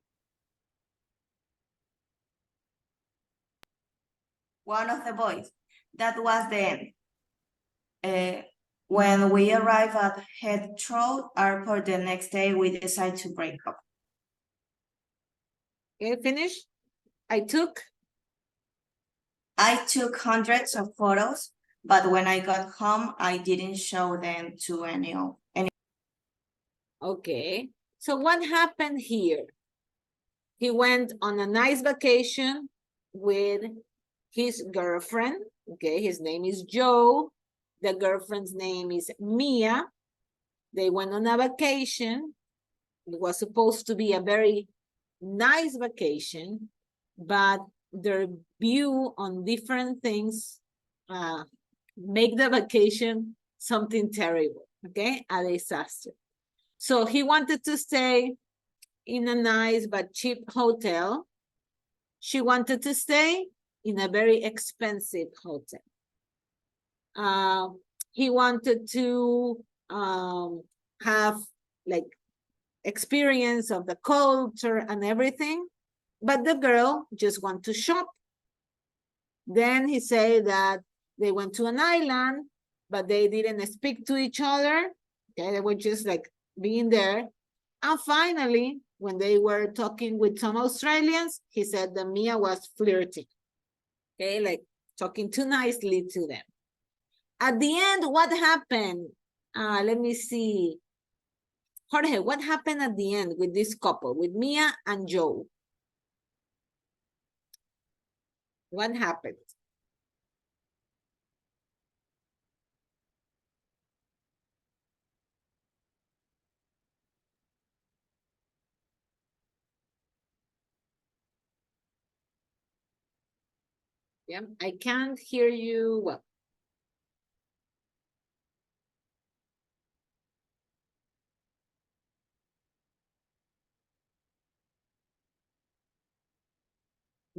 S9: That was the end. When we arrive at Heathrow Airport the next day, we decide to break up.
S1: Okay, finish. I took.
S9: I took hundreds of photos, but when I got home, I didn't show them to anyone.
S1: Okay, so what happened here? He went on a nice vacation with his girlfriend. Okay, his name is Joe. The girlfriend's name is Mia. They went on a vacation. It was supposed to be a very nice vacation, but their view on different things make the vacation something terrible, okay? A disaster. So he wanted to stay in a nice but cheap hotel. She wanted to stay in a very expensive hotel. He wanted to have like experience of the culture and everything, but the girl just want to shop. Then he said that they went to an island, but they didn't speak to each other. Okay, they were just like being there. And finally, when they were talking with some Australians, he said that Mia was flirting. Okay, like talking too nicely to them. At the end, what happened? Let me see. Jorge, what happened at the end with this couple, with Mia and Joe? What happened? Yeah, I can't hear you well.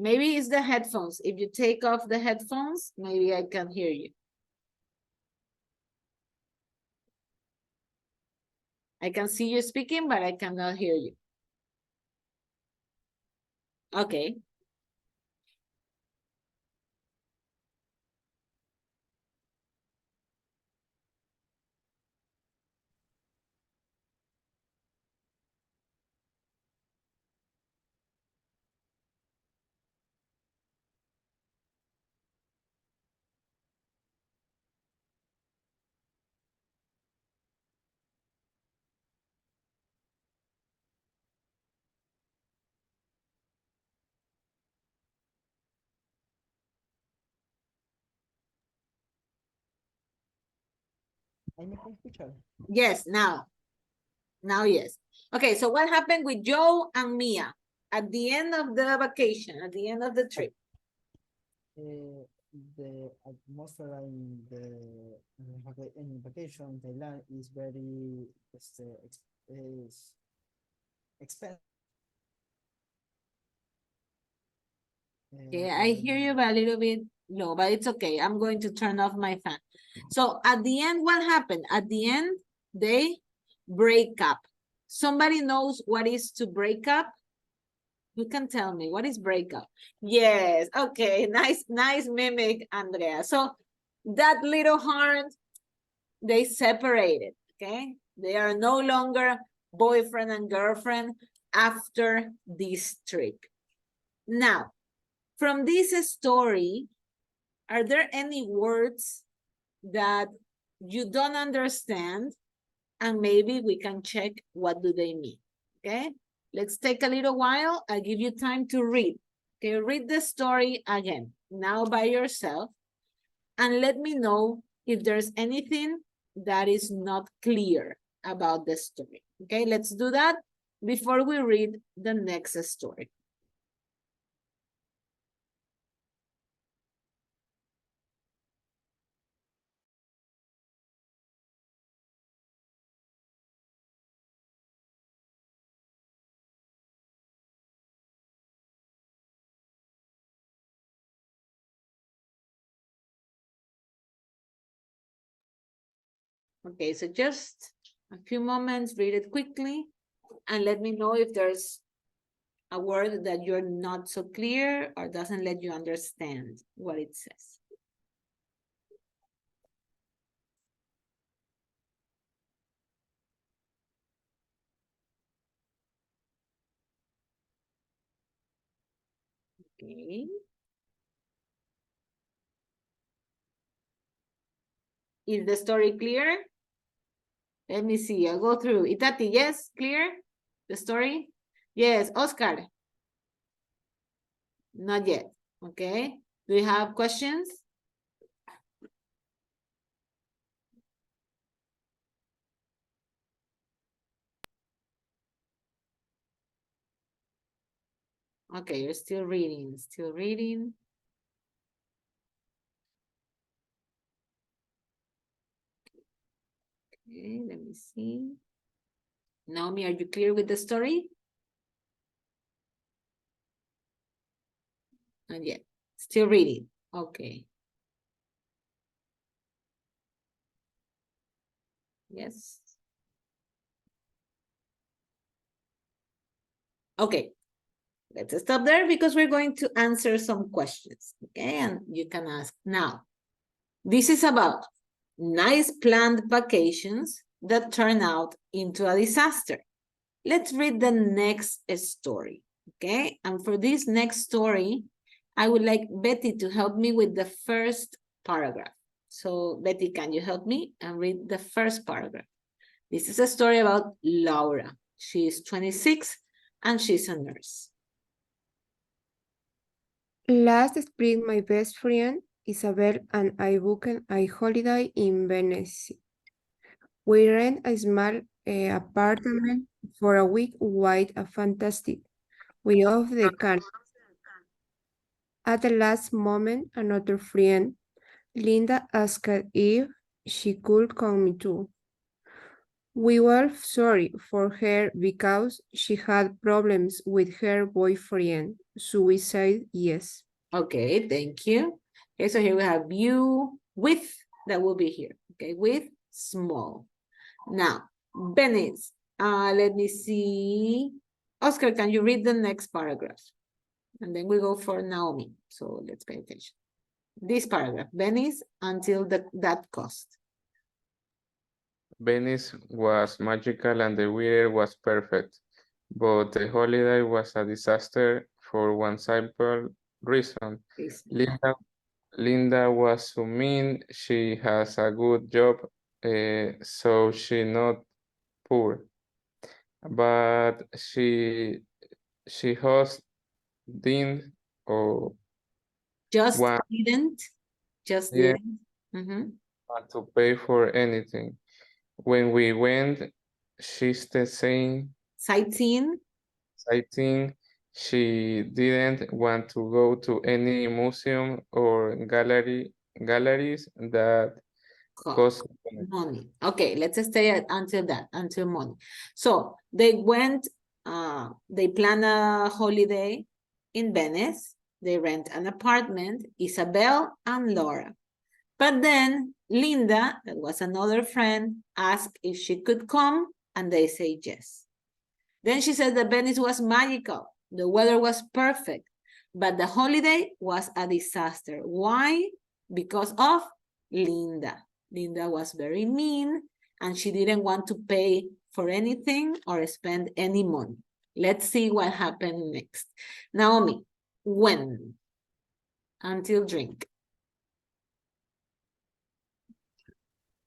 S1: Maybe it's the headphones. If you take off the headphones, maybe I can hear you. I can see you speaking, but I cannot hear you. Okay.
S10: ¿Ahí me pueden escuchar?
S1: Yes, now. Now, yes. Okay, so what happened with Joe and Mia at the end of the vacation, at the end of the trip?
S10: The atmosphere in in vacation in Thailand is very expensive.
S1: Okay, I hear you but a little bit low, but it's okay. I'm going to turn off my fan. So at the end, what happened? At the end, they break up. Somebody knows what is to break up? You can tell me, what is breakup? Yes, okay, nice mimic, Andrea. So that little heart, they separated, okay? They are no longer boyfriend and girlfriend after this trip. Now, from this story, are there any words that you don't understand? And maybe we can check what do they mean, okay? Let's take a little while. I'll give you time to read. Okay, read the story again, now by yourself, and let me know if there's anything that is not clear about the story. Okay, let's do that before we read the next story. Okay, so just a few moments, read it quickly, and let me know if there's a word that you're not so clear or doesn't let you understand what it says. Okay. Is the story clear? Let me see. I'll go through. Itati, yes, clear? The story? Yes, Oscar. Not yet. Okay. Do you have questions? Okay, you're still reading, still reading. Okay, let me see. Naomi, are you clear with the story? Not yet. Still reading. Okay. Yes. Okay. Let's stop there because we're going to answer some questions. Okay, and you can ask now. This is about nice planned vacations that turn out into a disaster. Let's read the next story. Okay, and for this next story, I would like Betty to help me with the first paragraph. So Betty, can you help me and read the first paragraph? This is a story about Laura. She is 26 and she's a nurse.
S6: Last spring, my best friend Isabel and I booked a holiday in Venice. We rent a small apartment for a week, quite a fantastic. We off the can. At the last moment, another friend, Linda, asked if she could come too. We were sorry for her because she had problems with her boyfriend, so we said yes.
S1: Okay, thank you. Okay, so here we have you with, that will be here. Okay, with small. Now, Venice, let me see. Oscar, can you read the next paragraph? And then we go for Naomi. So let's pay attention. This paragraph, Venice until that cost.
S8: Venice was magical and the weather was perfect, but the holiday was a disaster for one simple reason. Linda was so mean. She has a good job, so she not poor, but she host didn't or
S1: Just
S8: want,
S1: didn't. Just
S8: yeah,
S1: didn't. Mhm.
S8: want to pay for anything. When we went, she's the same.
S1: Sightseeing.
S8: I think she didn't want to go to any museum or galleries that cost
S1: money. Okay, let's stay until that, until money. So they went, they plan a holiday in Venice. They rent an apartment, Isabel and Laura. But then Linda, that was another friend, asked if she could come and they say yes. Then she said that Venice was magical. The weather was perfect, but the holiday was a disaster. Why? Because of Linda. Linda was very mean and she didn't want to pay for anything or spend any money. Let's see what happened next. Naomi, when? Until drink.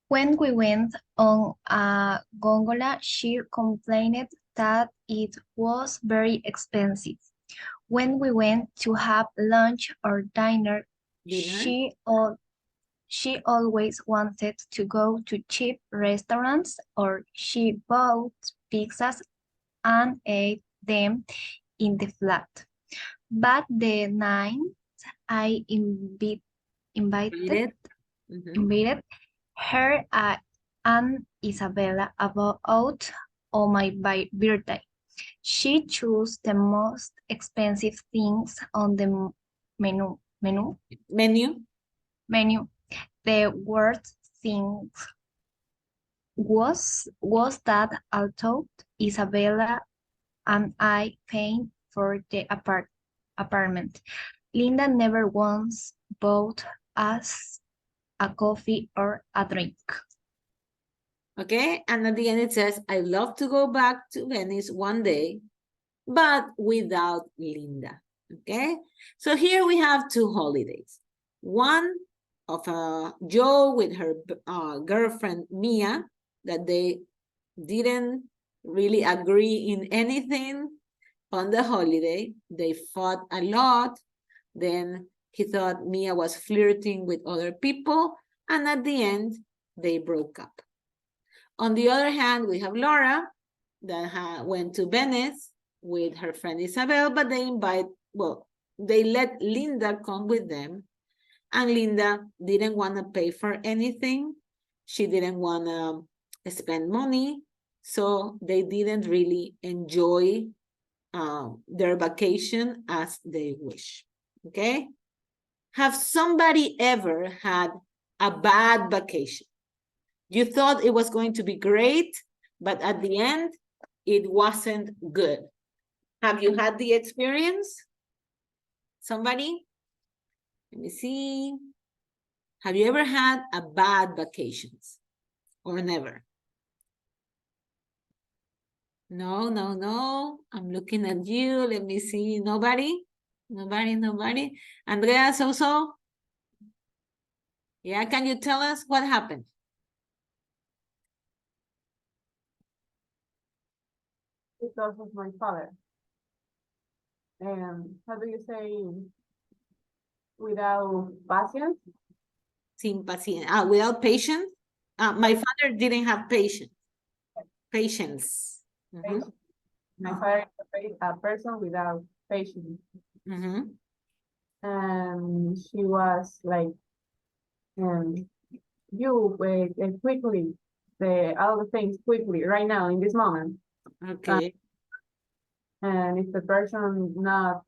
S3: When we went on a gondola, she complained that it was very expensive. When we went to have lunch or dinner, she always wanted to go to cheap restaurants, or she bought pizzas and ate them in the flat. But the night I invited her and Isabella out on my birthday. She chose the most expensive things on the menu. The worst thing was that although Isabella and I paid for the apartment, Linda never once bought us a coffee or a drink.
S1: Okay, and at the end it says, I'd love to go back to Venice one day, but without Linda. Okay, so here we have two holidays. One of Joe with her girlfriend Mia, that they didn't really agree in anything on the holiday. They fought a lot. Then he thought Mia was flirting with other people, and at the end, they broke up. On the other hand, we have Laura that went to Venice with her friend Isabel, but they let Linda come with them, and Linda didn't want to pay for anything. She didn't want to spend money, so they didn't really enjoy their vacation as they wish. Okay? Have somebody ever had a bad vacation? You thought it was going to be great, but at the end, it wasn't good. Have you had the experience? Somebody? Let me see. Have you ever had a bad vacations or never? No, no, no. I'm looking at you. Let me see. Nobody? Nobody? Andrea, so? Yeah, can you tell us what happened?
S7: Because of my father. How do you say without patience?
S1: Sin paciencia. Without patience? My father didn't have patience. Patience.
S7: Patience. My father is a person without patience. And she was like, you quickly, all the things quickly right now in this moment.
S1: Okay.
S7: And if the person not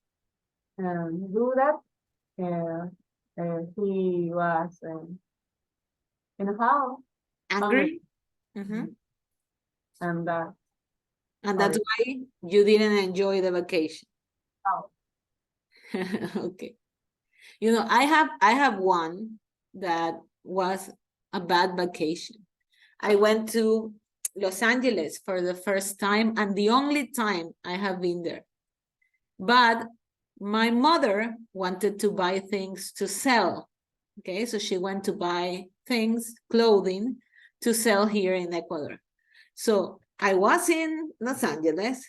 S7: do that, he was enojado.
S1: Angry?
S7: And
S1: And that's why you didn't enjoy the vacation.
S7: oh,
S1: Okay. You know, I have one that was a bad vacation. I went to Los Angeles for the first time and the only time I have been there. But my mother wanted to buy things to sell. Okay, so she went to buy things, clothing, to sell here in Ecuador. So I was in Los Angeles.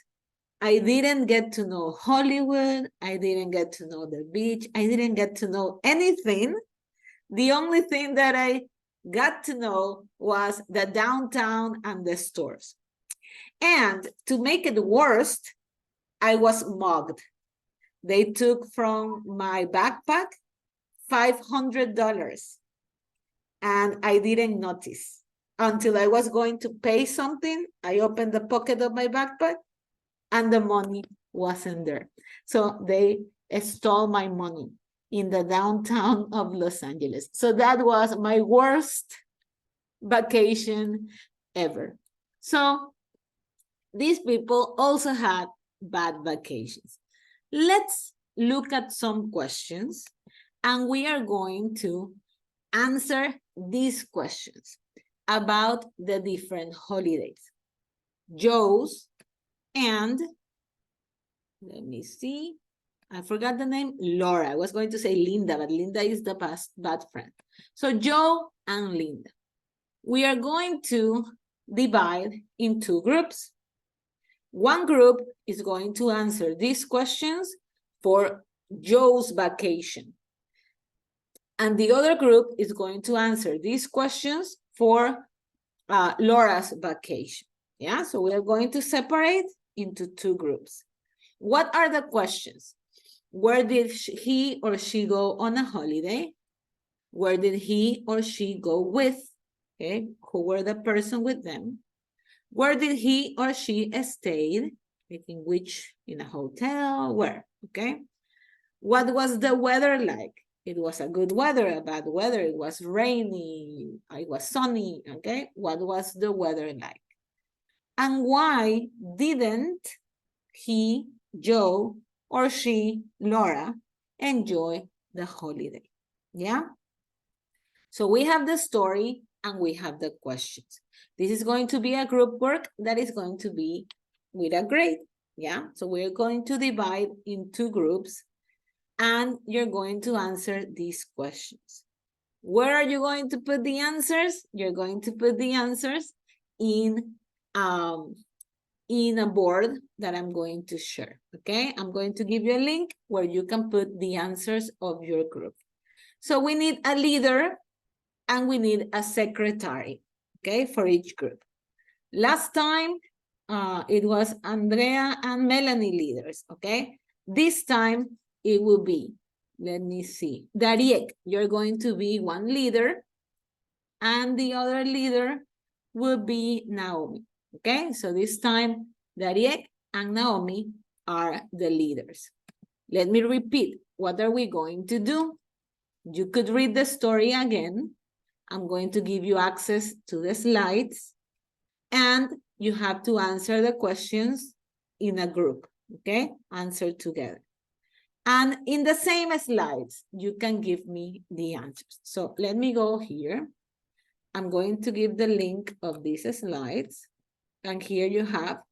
S1: I didn't get to know Hollywood. I didn't get to know the beach. I didn't get to know anything. The only thing that I got to know was the downtown and the stores. And to make it worse, I was mugged. They took from my backpack $500 and I didn't notice until I was going to pay something. I opened the pocket of my backpack and the money wasn't there. So they stole my money in the downtown of Los Angeles. So that was my worst vacation ever. So these people also had bad vacations. Let's look at some questions and we are going to answer these questions about the different holidays. Joe's and, let me see, I forgot the name, Laura. I was going to say Linda, but Linda is the bad friend. So Joe and Linda. We are going to divide in two groups. One group is going to answer these questions for Joe's vacation. And the other group is going to answer these questions for Laura's vacation. Yeah, so we are going to separate into two groups. What are the questions? Where did he or she go on a holiday? Where did he or she go with? Okay, who were the person with them? Where did he or she stayed? In a hotel, where? Okay. What was the weather like? It was a good weather, a bad weather, it was rainy, it was sunny, okay? What was the weather like? And why didn't he, Joe, or she, Laura, enjoy the holiday? Yeah? So we have the story and we have the questions. This is going to be a group work that is going to be with a grade. Yeah? So we're going to divide in two groups and you're going to answer these questions. Where are you going to put the answers? You're going to put the answers in a board that I'm going to share, okay? I'm going to give you a link where you can put the answers of your group. So we need a leader and we need a secretary, okay, for each group. Last time, it was Andrea and Melanie leaders, okay? This time, it will be, let me see, Dariek, you're going to be one leader, and the other leader will be Naomi, okay? So this time, Dariek and Naomi are the leaders. Let me repeat, what are we going to do? You could read the story again. I'm going to give you access to the slides, and you have to answer the questions in a group, okay? Answer together. And in the same slides, you can give me the answers. So let me go here. I'm going to give the link of these slides. And here you have,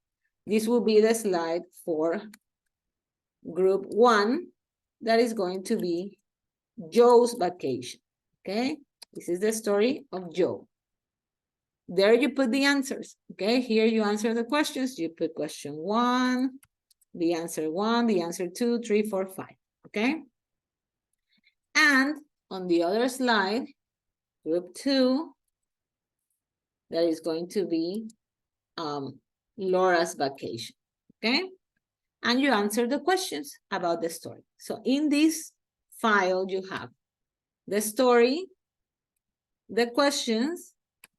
S1: this will be the slide for group 1. That is going to be Joe's vacation, okay? This is the story of Joe. There you put the answers, okay? Here you answer the questions. You put question 1, the answer 1, the answer 2, 3, 4, 5, okay? And on the other slide, group 2, that is going to be Laura's vacation, okay? And you answer the questions about the story. So in this file, you have the story, the questions,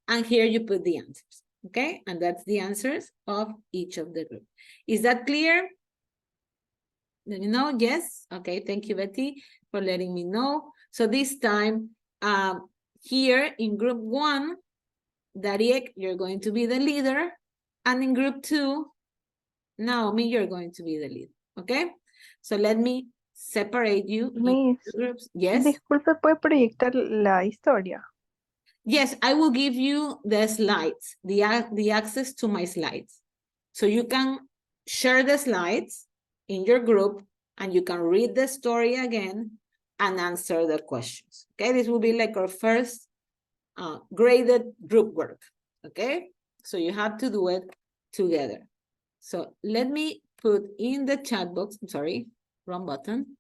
S1: and here you put the answers, okay? And that's the answers of each of the group. Is that clear? Let me know, yes? Okay, thank you, Betty, for letting me know. So this time, here in group 1, Dariek, you're going to be the leader, and in group 2, Naomi, you're going to be the leader, okay? So let me separate you into
S2: Miss,
S1: groups. Yes?
S2: disculpe, ¿puede proyectar la historia?
S1: Yes, I will give you the slides, the access to my slides. So you can share the slides in your group, and you can read the story again and answer the questions. Okay, this will be like our first graded group work. Okay, so you have to do it together. So let me put in the chat box, I'm sorry, wrong button.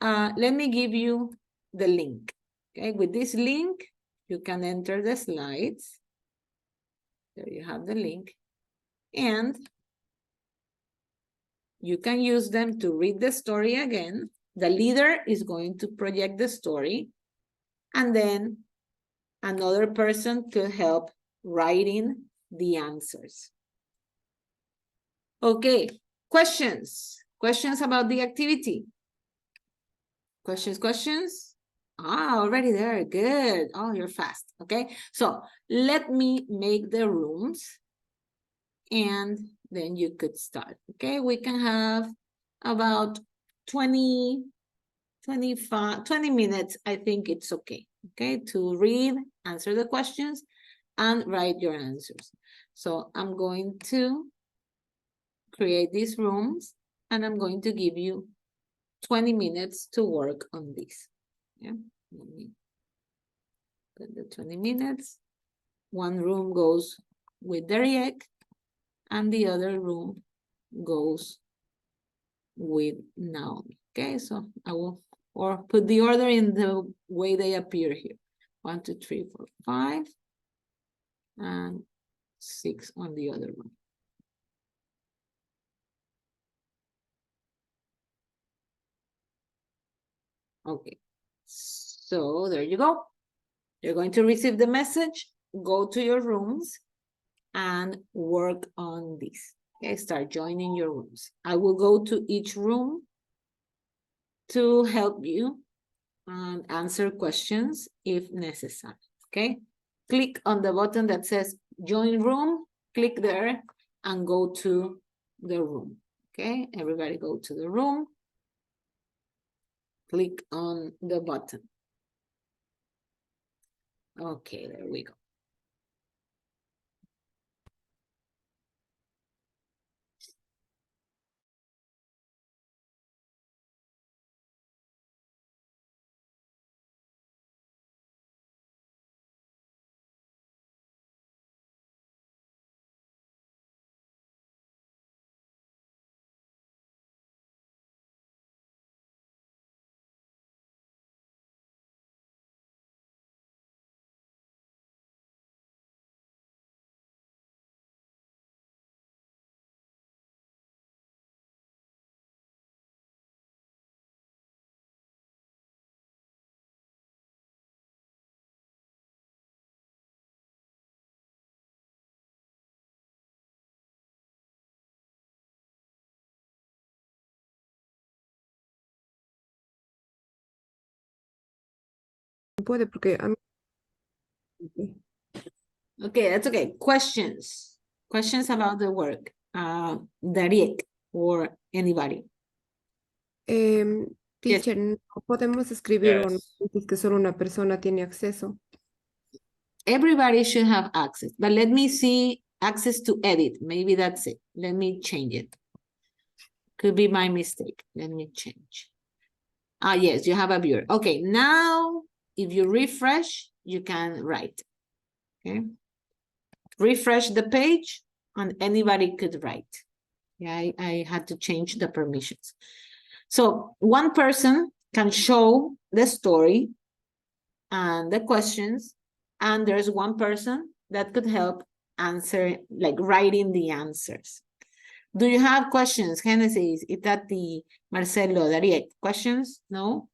S1: Let me give you the link. Okay, with this link, you can enter the slides. There you have the link. And you can use them to read the story again. The leader is going to project the story. And then another person could help writing the answers. Okay, questions? Questions about the activity? Questions? Ah, already there, good. Oh, you're fast, okay? So let me make the rooms and then you could start, okay? We can have about 20 minutes, I think it's okay, okay? To read, answer the questions, and write your answers. So I'm going to create these rooms, and I'm going to give you 20 minutes to work on this. Yeah, let me put the 20 minutes. One room goes with Dariek, and the other room goes with Naomi. Okay, so I will or put the order in the way they appear here. 1, 2, 3, 4, 5, and 6 on the other one. Okay, so there you go. You're going to receive the message, go to your rooms, and work on this. Okay, start joining your rooms. I will go to each room to help you and answer questions if necessary, okay? Click on the button that says join room, click there and go to the room, okay? Everybody go to the room. Click on the button. Okay, there we go.
S6: puede porque a mí...
S1: Okay, that's okay. Questions. Questions about the work. Dariek or anybody.
S5: Yes.
S6: Teacher, no podemos escribir un
S5: Yes.
S6: que solo una persona tiene acceso.
S1: Everybody should have access, but let me see access to edit. Maybe that's it. Let me change it. Could be my mistake. Let me change. Ah, yes, you have a viewer. Okay, now if you refresh, you can write. Okay. Refresh the page and anybody could write. Yeah, I had to change the permissions. So one person can show the story and the questions, and there's one person that could help answer, like writing the answers. Do you have questions, Genesis, Itati, Marcelo, Dariek? Questions? No?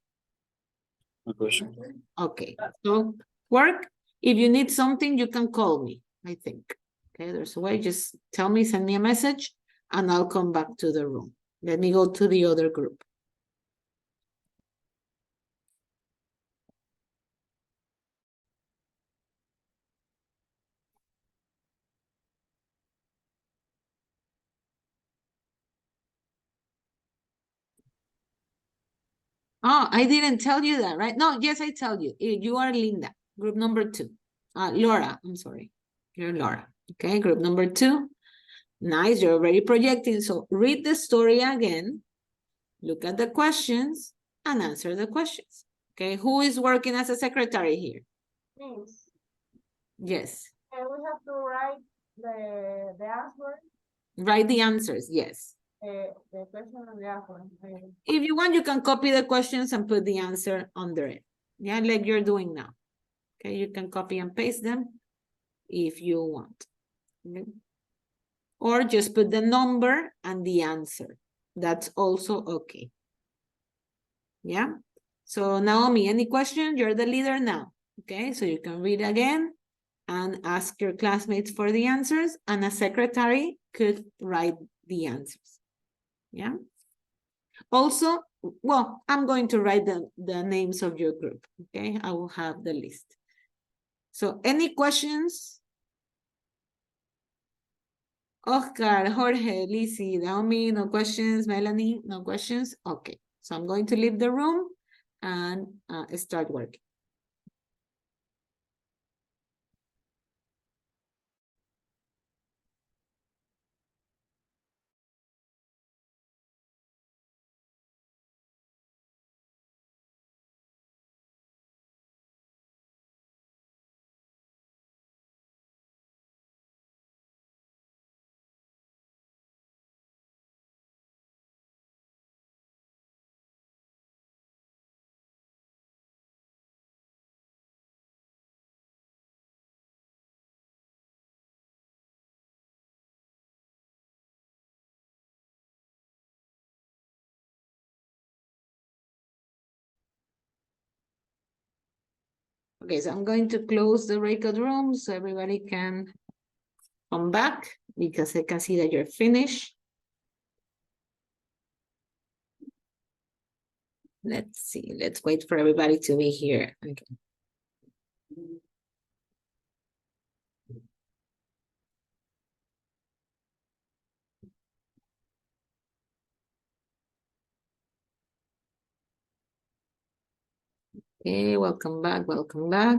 S4: No question.
S1: Okay, so work. If you need something, you can call me, I think. Okay, there's a way, just tell me, send me a message, and I'll come back to the room. Let me go to the other group. Oh, I didn't tell you that, right? No, yes, I tell you. You are Linda, group number 2. Laura, I'm sorry. You're Laura. Okay, group number 2. Nice, you're already projecting. So read the story again, look at the questions, and answer the questions. Okay, who is working as a secretary here?
S7: Means,
S1: Yes.
S7: we have to write the answer,
S1: Write the answers, yes.
S7: the question and the answer.
S1: If you want, you can copy the questions and put the answer under it. Yeah, like you're doing now. Okay, you can copy and paste them if you want. Okay. Or just put the number and the answer. That's also okay. Yeah. So Naomi, any question? You're the leader now. Okay, so you can read again and ask your classmates for the answers, and a secretary could write the answers. Yeah. Also, well, I'm going to write the names of your group. Okay, I will have the list. So any questions? Oscar, Jorge, Lizzie, Naomi, no questions. Melanie, no questions. Okay, so I'm going to leave the room and start working. Okay, so I'm going to close the breakout room so everybody can come back because I can see that you're finished. Let's see, let's wait for everybody to be here. Okay. Okay, welcome back, welcome back.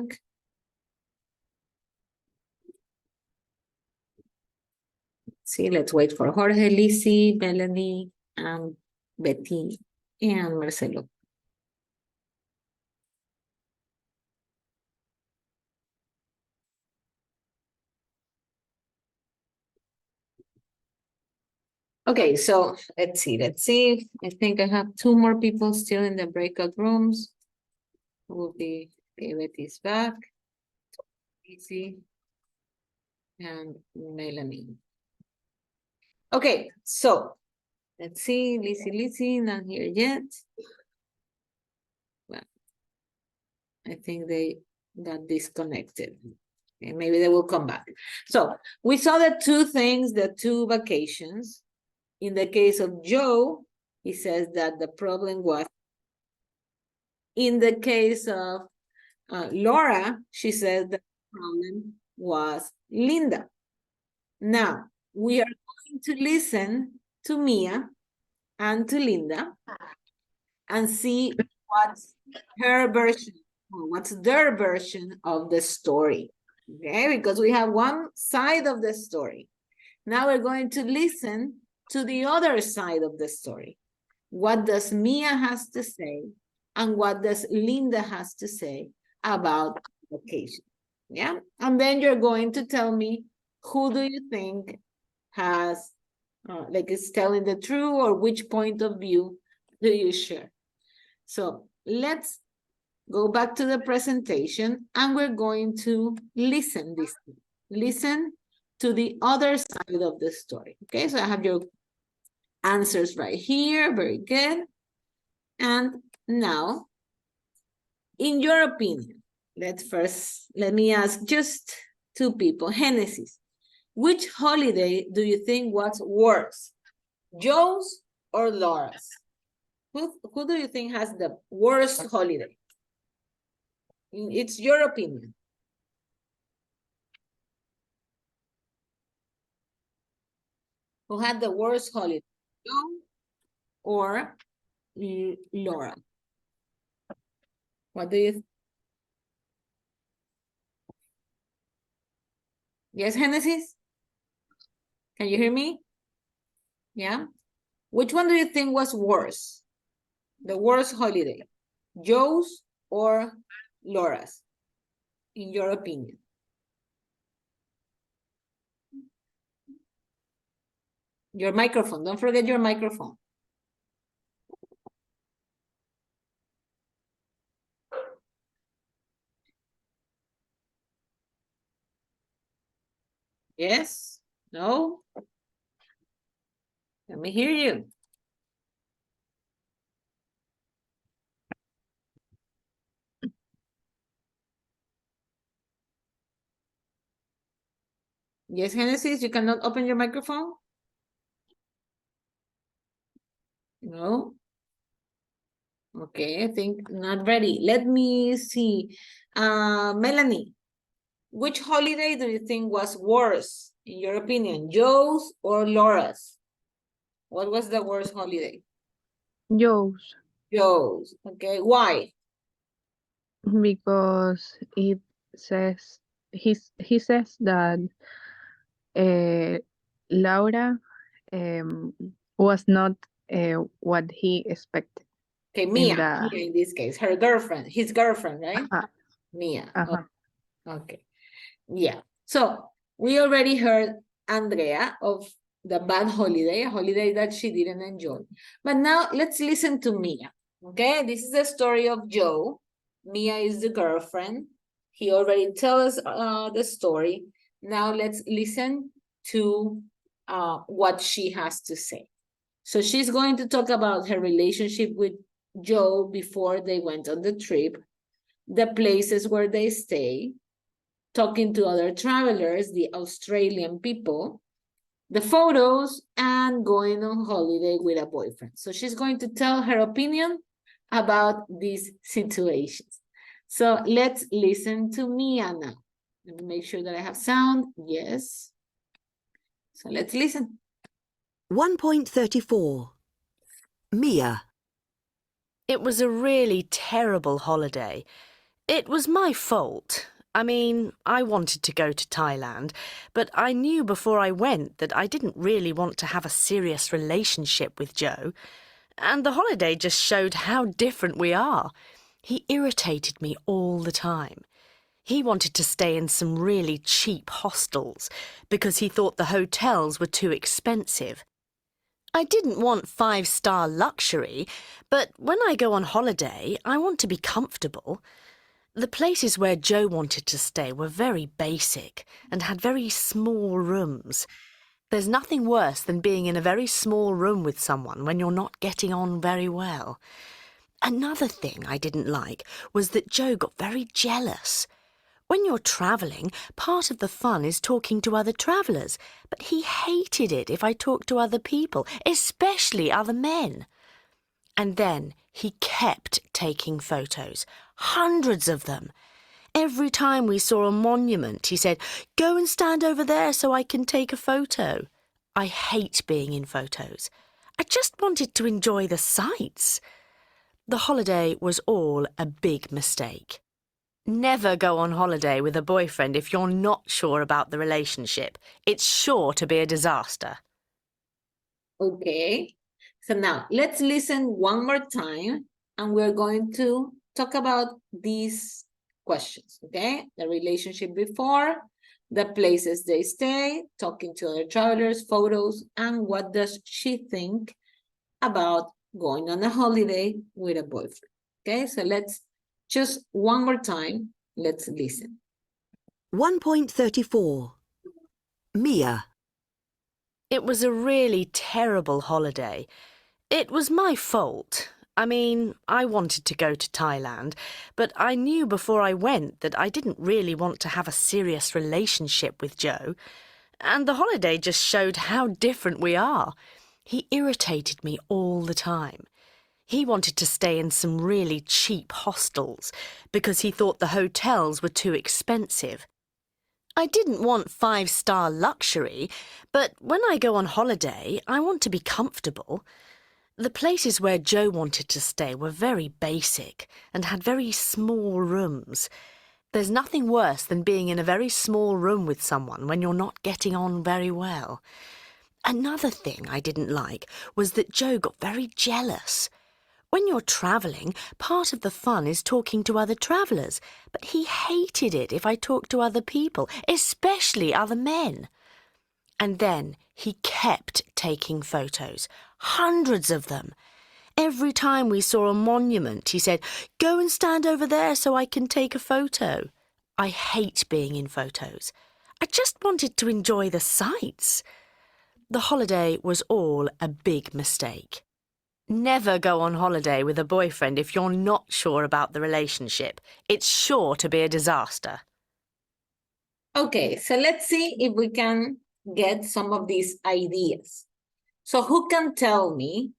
S1: See, let's wait for Jorge, Lizzie, Melanie, and Betty, and Marcelo. Okay, so let's see. I think I have 2 more people still in the breakout rooms. Will be, okay, Betty's back. Lizzie and Melanie. Okay, so let's see, Lizzie, not here yet. Well, I think they got disconnected. Okay, maybe they will come back. So we saw the 2 things, the 2 vacations. In the case of Joe, he says that the problem was, in the case of Laura, she said the problem was Linda. Now, we are going to listen to Mia and to Linda and see what's her version, or what's their version of the story. Okay, because we have one side of the story. Now we're going to listen to the other side of the story. What does Mia has to say and what does Linda has to say about vacation? Yeah, and then you're going to tell me who do you think has, like is telling the truth, or which point of view do you share? So let's go back to the presentation and we're going to listen to the other side of the story. Okay, so I have your answers right here. Very good. And now, in your opinion, let me ask just two people. Genesis, which holiday do you think was worse? Joe's or Laura's? Who do you think has the worst holiday? It's your opinion. Who had the worst holiday? Joe or Laura? What do you think? Yes, Genesis? Can you hear me? Yeah? Which one do you think was worse? The worst holiday? Joe's or Laura's? In your opinion? Your microphone. Don't forget your microphone. Yes? No? Let me hear you. Yes, Genesis, you cannot open your microphone? No? Okay, I think not ready. Let me see. Melanie, which holiday do you think was worse, in your opinion? Joe's or Laura's? What was the worst holiday?
S2: Joe's,
S1: Joe's. Okay, why?
S2: because it says he says that Laura was not what he expected.
S1: Okay, Mia,
S2: the-
S1: Mia in this case, her girlfriend, his girlfriend, right? Mia.
S2: Uh-huh.
S1: Okay. Yeah. So we already heard Andrea of the bad holiday, a holiday that she didn't enjoy. But now let's listen to Mia. Okay, this is the story of Joe. Mia is the girlfriend. He already tells us the story. Now let's listen to what she has to say. So she's going to talk about her relationship with Joe before they went on the trip, the places where they stay, talking to other travelers, the Australian people, the photos, and going on holiday with a boyfriend. So she's going to tell her opinion about these situations. So let's listen to Mia now. Let me make sure that I have sound. Yes. So let's listen.
S11: 1.34 Mia.
S12: It was a really terrible holiday. It was my fault. I mean, I wanted to go to Thailand, but I knew before I went that I didn't really want to have a serious relationship with Joe. And the holiday just showed how different we are. He irritated me all the time. He wanted to stay in some really cheap hostels because he thought the hotels were too expensive. I didn't want 5-star luxury, but when I go on holiday, I want to be comfortable. The places where Joe wanted to stay were very basic and had very small rooms. There's nothing worse than being in a very small room with someone when you're not getting on very well. Another thing I didn't like was that Joe got very jealous. When you're travelling, part of the fun is talking to other travellers, but he hated it if I talked to other people, especially other men. And then he kept taking photos, hundreds of them. Every time we saw a monument, he said, "Go and stand over there so I can take a photo." I hate being in photos. I just wanted to enjoy the sights. The holiday was all a big mistake. Never go on holiday with a boyfriend if you're not sure about the relationship. It's sure to be a disaster.
S1: Okay, so now let's listen one more time and we're going to talk about these questions, okay? The relationship before, the places they stay, talking to other travelers, photos, and what does she think about going on a holiday with a boyfriend. Okay, so let's just one more time, let's listen.
S11: 1.34. Mia.
S12: It was a really terrible holiday. It was my fault. I mean, I wanted to go to Thailand, but I knew before I went that I didn't really want to have a serious relationship with Joe. And the holiday just showed how different we are. He irritated me all the time. He wanted to stay in some really cheap hostels because he thought the hotels were too expensive. I didn't want 5-star luxury, but when I go on holiday, I want to be comfortable. The places where Joe wanted to stay were very basic and had very small rooms. There's nothing worse than being in a very small room with someone when you're not getting on very well. Another thing I didn't like was that Joe got very jealous. When you're travelling, part of the fun is talking to other travellers, but he hated it if I talked to other people, especially other men. And then he kept taking photos, hundreds of them. Every time we saw a monument, he said, "Go and stand over there so I can take a photo." I hate being in photos. I just wanted to enjoy the sights. The holiday was all a big mistake. Never go on holiday with a boyfriend if you're not sure about the relationship. It's sure to be a disaster.
S1: Okay, so let's see if we can get some of these ideas. So who can tell me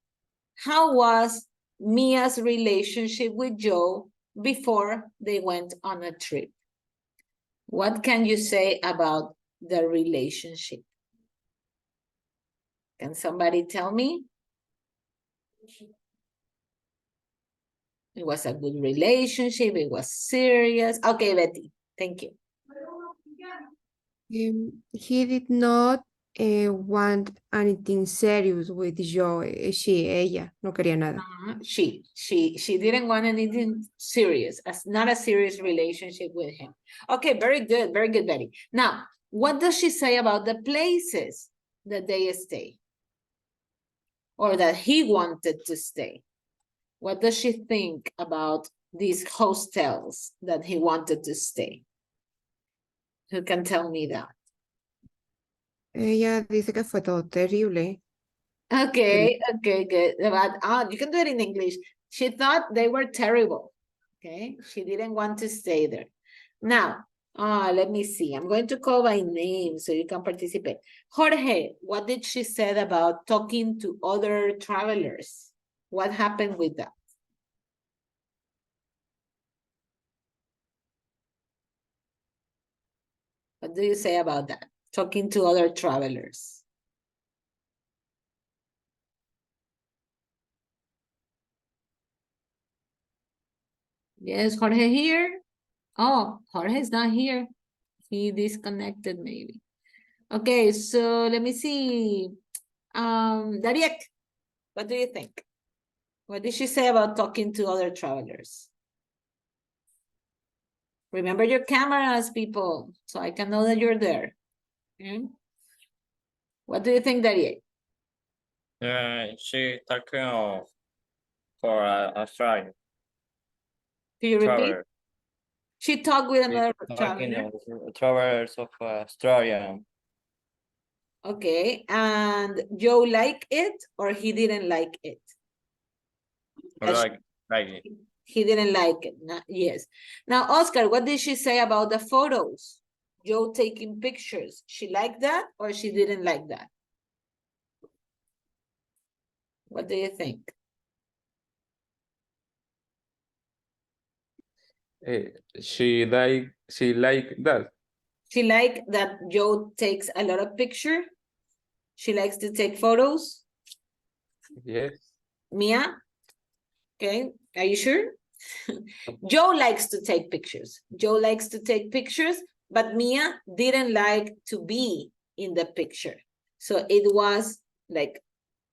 S1: how was Mia's relationship with Joe before they went on a trip? What can you say about the relationship? Can somebody tell me? It was a good relationship, it was serious. Okay, Betty, thank you.
S6: He did not want anything serious with Joe. Ella, no quería nada.
S1: She didn't want anything serious, not a serious relationship with him. Okay, very good, Betty. Now, what does she say about the places that they stay? Or that he wanted to stay? What does she think about these hostels that he wanted to stay? Who can tell me that?
S6: Ella dice que fue todo terrible.
S1: Okay, good. But you can do it in English. She thought they were terrible. Okay, she didn't want to stay there. Now, let me see. I'm going to call by name so you can participate. Jorge, what did she say about talking to other travelers? What happened with that? What do you say about that? Talking to other travelers. Yes, Jorge here? Oh, Jorge's not here. He disconnected maybe. Okay, so let me see. Dariek, what do you think? What did she say about talking to other travelers? Remember your cameras, people, so I can know that you're there. Okay. What do you think, Dariek?
S5: She talking for Australia.
S1: Do you repeat?
S5: Traveler.
S1: She talked with another
S5: Talking
S1: traveler.
S5: of travelers of Australia.
S1: Okay, and Joe liked it or he didn't like it?
S5: Like it.
S1: He didn't like it. Yes. Now, Oscar, what did she say about the photos? Joe taking pictures. She liked that or she didn't like that? What do you think?
S8: She like that.
S1: She like that Joe takes a lot of picture. She likes to take photos.
S8: Yes.
S1: Mia? Okay, are you sure? Joe likes to take pictures. Joe likes to take pictures, but Mia didn't like to be in the picture. So it was like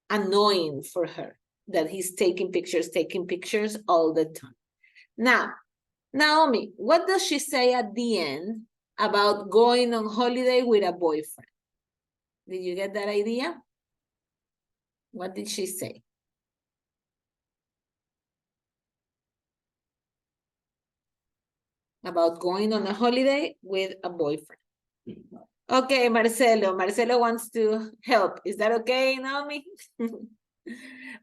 S1: annoying for her that he's taking pictures all the time. Now, Naomi, what does she say at the end about going on holiday with a boyfriend? Did you get that idea? What did she say? About going on a holiday with a boyfriend. Okay, Marcelo. Marcelo wants to help. Is that okay, Naomi?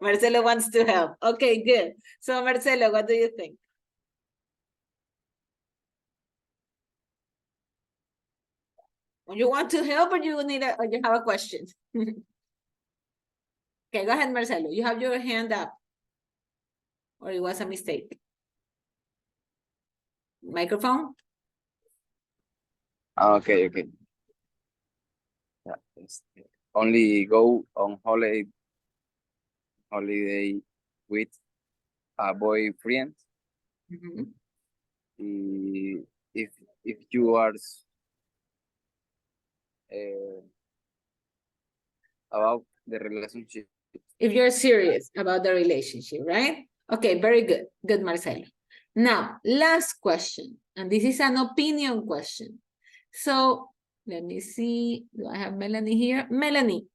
S1: Marcelo wants to help. Okay, good. So, Marcelo, what do you think? You want to help, or you need or you have a question? Okay, go ahead, Marcelo. You have your hand up. Or it was a mistake. Microphone?
S4: Okay. Yeah, only go on holiday with a boyfriend.
S1: Mhm.
S4: If you are about the relationship.
S1: If you're serious about the relationship, right? Okay, very good. Good, Marcelo. Now, last question, and this is an opinion question. So, let me see. Do I have Melanie here? Melanie,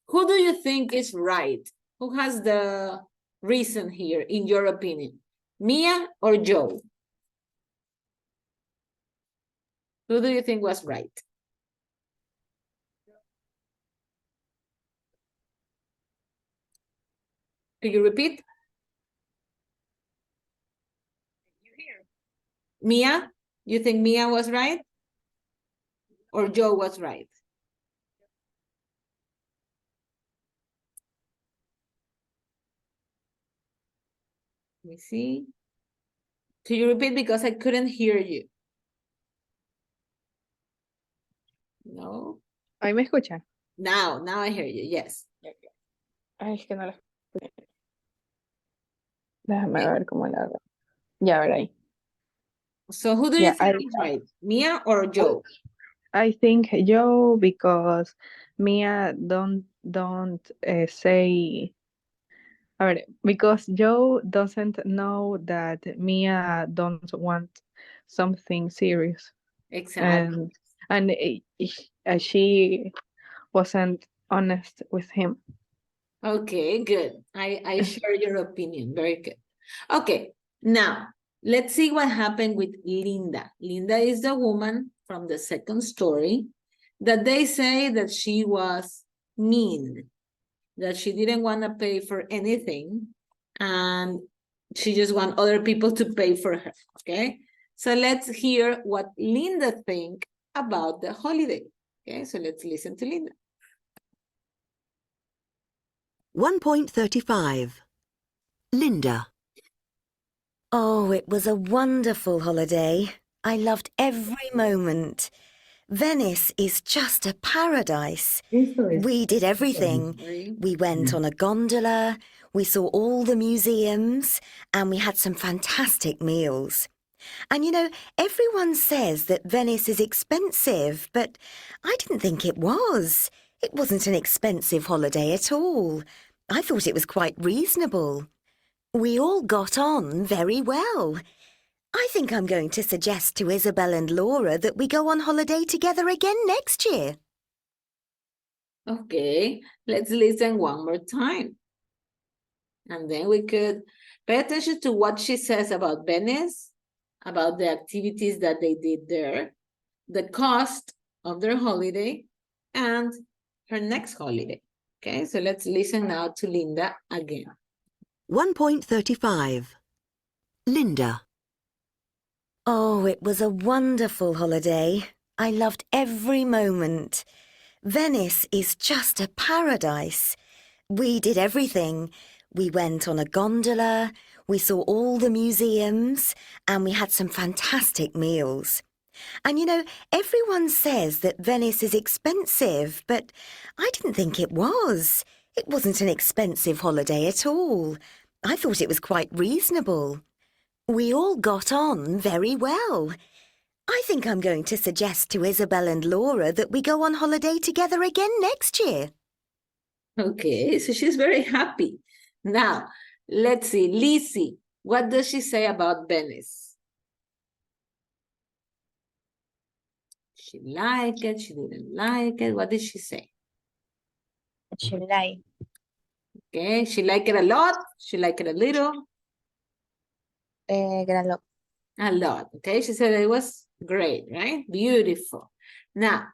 S1: who do you think is right? Who has the reason here, in your opinion? Mia or Joe? Who do you think was right? Could you repeat? Mia? You think Mia was right? Or Joe was right? Let me see. Could you repeat, because I couldn't hear you? No.
S2: ¿Ahí me escuchan?
S1: Now I hear you. Yes.
S2: Ay, es que no la escuché. Déjame ver cómo la hago. Ya, ver ahí.
S1: So who do you
S2: Yeah,
S1: think is right? Mia or Joe?
S2: I think Joe, because Mia don't say. A ver, because Joe doesn't know that Mia don't want something serious,
S1: Exactly.
S2: and she wasn't honest with him.
S1: Okay, good. I share your opinion. Very good. Okay, now let's see what happened with Linda. Linda is the woman from the second story that they say that she was mean, that she didn't want to pay for anything, and she just want other people to pay for her, okay? So let's hear what Linda think about the holiday. Okay, so let's listen to Linda.
S11: 1.35. Linda.
S13: Oh, it was a wonderful holiday. I loved every moment. Venice is just a paradise. We did everything. We went on a gondola, we saw all the museums, and we had some fantastic meals. And you know, everyone says that Venice is expensive, but I didn't think it was. It wasn't an expensive holiday at all. I thought it was quite reasonable. We all got on very well. I think I'm going to suggest to Isabel and Laura that we go on holiday together again next year.
S1: Okay, let's listen one more time. And then we could pay attention to what she says about Venice, about the activities that they did there, the cost of their holiday, and her next holiday. Okay, so let's listen now to Linda again.
S11: 1.35. Linda.
S13: Oh, it was a wonderful holiday. I loved every moment. Venice is just a paradise. We did everything. We went on a gondola, we saw all the museums, and we had some fantastic meals. And you know, everyone says that Venice is expensive, but I didn't think it was. It wasn't an expensive holiday at all. I thought it was quite reasonable. We all got on very well. I think I'm going to suggest to Isabel and Laura that we go on holiday together again next year.
S1: Okay, so she's very happy. Now, let's see, Lizzie, what does she say about Venice? She liked it, she didn't like it. What did she say?
S3: She liked.
S1: Okay, she liked it a lot, she liked it a little. A lot, okay? She said it was great, right? Beautiful. Now,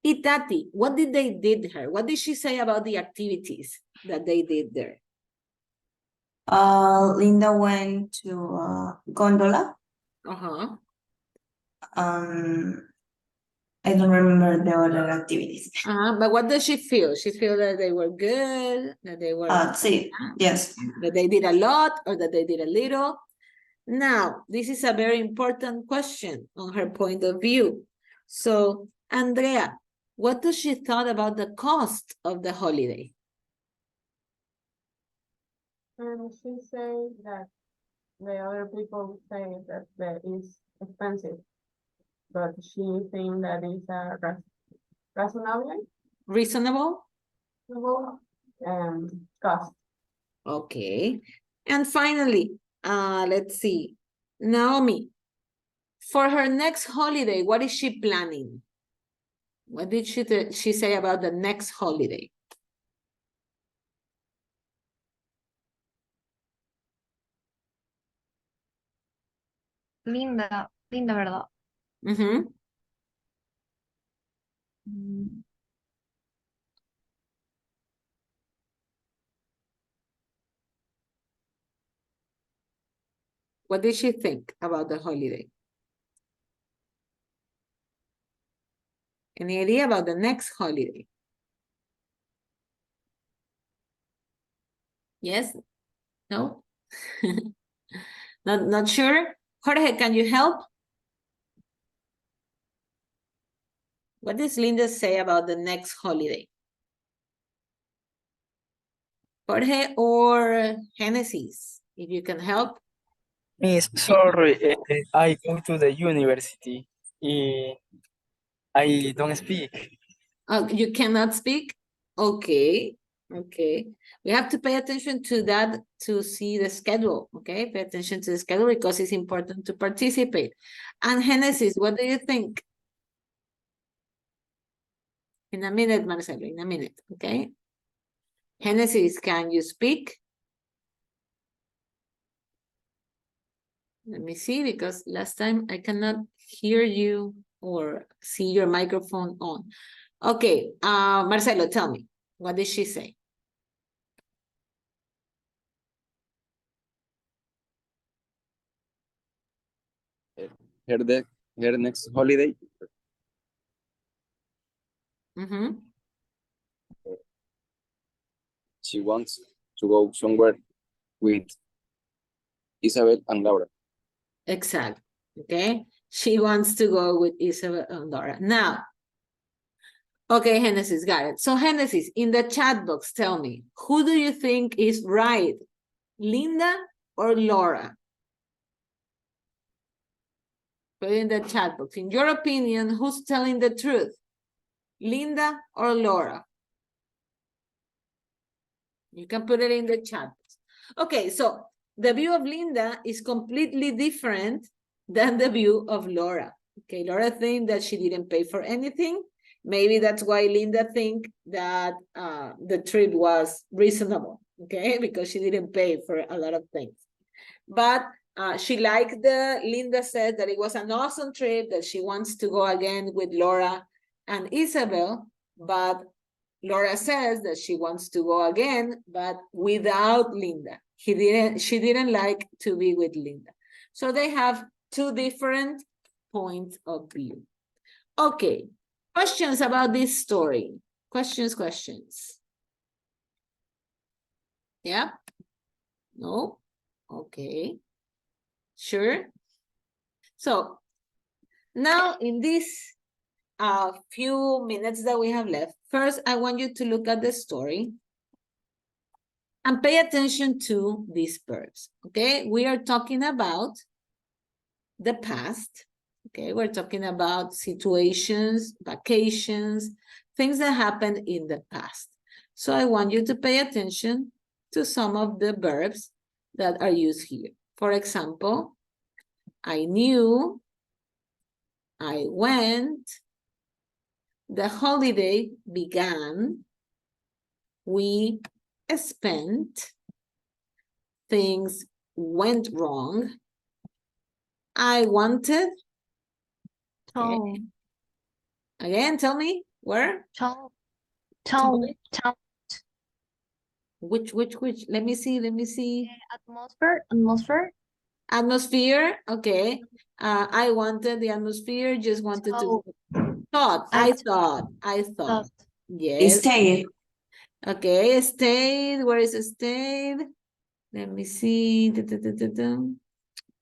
S1: Itati, what did they did her? What did she say about the activities that they did there?
S9: Linda went to gondola.
S1: Uh-huh.
S9: I don't remember the other activities.
S1: But what does she feel? She feel that they were good, that they were
S9: Sí, yes.
S1: that they did a lot or that they did a little. Now, this is a very important question on her point of view. So, Andrea, what does she thought about the cost of the holiday?
S7: And she said that the other people say that is expensive, but she think that is reasonable cost.
S1: Okay. And finally, let's see. Naomi, for her next holiday, what is she planning? What did she say about the next holiday?
S3: Linda, ¿verdad?
S1: Mm-hmm. What did she think about the holiday? Any idea about the next holiday? Yes? No? Not sure? Jorge, can you help? What does Linda say about the next holiday? Jorge or Genesis, if you can help.
S14: Miss, sorry, I go to the university. I don't speak.
S1: Oh, you cannot speak? Okay, okay. We have to pay attention to that to see the schedule, okay? Pay attention to the schedule because it's important to participate. And Genesis, what do you think? In a minute, Marcelo, in a minute, okay? Genesis, can you speak? Let me see, because last time I cannot hear you or see your microphone on. Okay, Marcelo, tell me, what did she say?
S4: Her next holiday.
S1: Mm-hmm.
S4: She wants to go somewhere with Isabel and Laura.
S1: Exactly. Okay. She wants to go with Isabel and Laura. Now, okay, Genesis, got it. So Genesis, in the chat box, tell me, who do you think is right? Linda or Laura? Put it in the chat box. In your opinion, who's telling the truth? Linda or Laura? You can put it in the chat box. Okay, so the view of Linda is completely different than the view of Laura. Okay, Laura thinks that she didn't pay for anything. Maybe that's why Linda think that the trip was reasonable, okay? Because she didn't pay for a lot of things. But she liked Linda said that it was an awesome trip, that she wants to go again with Laura and Isabel, but Laura says that she wants to go again, but without Linda. She didn't like to be with Linda. So they have two different points of view. Okay, questions about this story? Questions? Yeah? No? Okay. Sure. So now in this few minutes that we have left, first I want you to look at the story and pay attention to these verbs. Okay, we are talking about the past. Okay, we're talking about situations, vacations, things that happened in the past. So I want you to pay attention to some of the verbs that are used here. For example, I knew, I went, the holiday began, we spent, things went wrong, I wanted. Okay.
S3: Told.
S1: Again, tell me where?
S3: Told.
S1: Which? Let me see.
S3: Atmosphere.
S1: Atmosphere, okay. I wanted the atmosphere, just wanted to.
S3: Thought.
S1: I thought. Yes.
S9: Stay.
S1: Okay, stayed. Where is stayed? Let me see.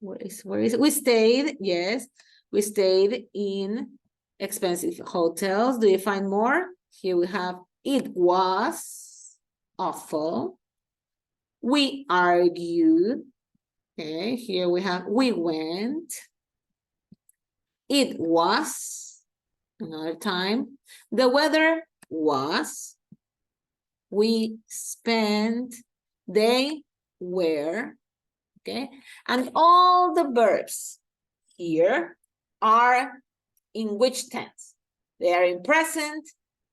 S1: Where is it? We stayed, yes. We stayed in expensive hotels. Do you find more? Here we have, it was awful. We argued. Okay, here we have, we went. It was, another time. The weather was. We spent. They were. Okay, and all the verbs here are in which tense? They are in present,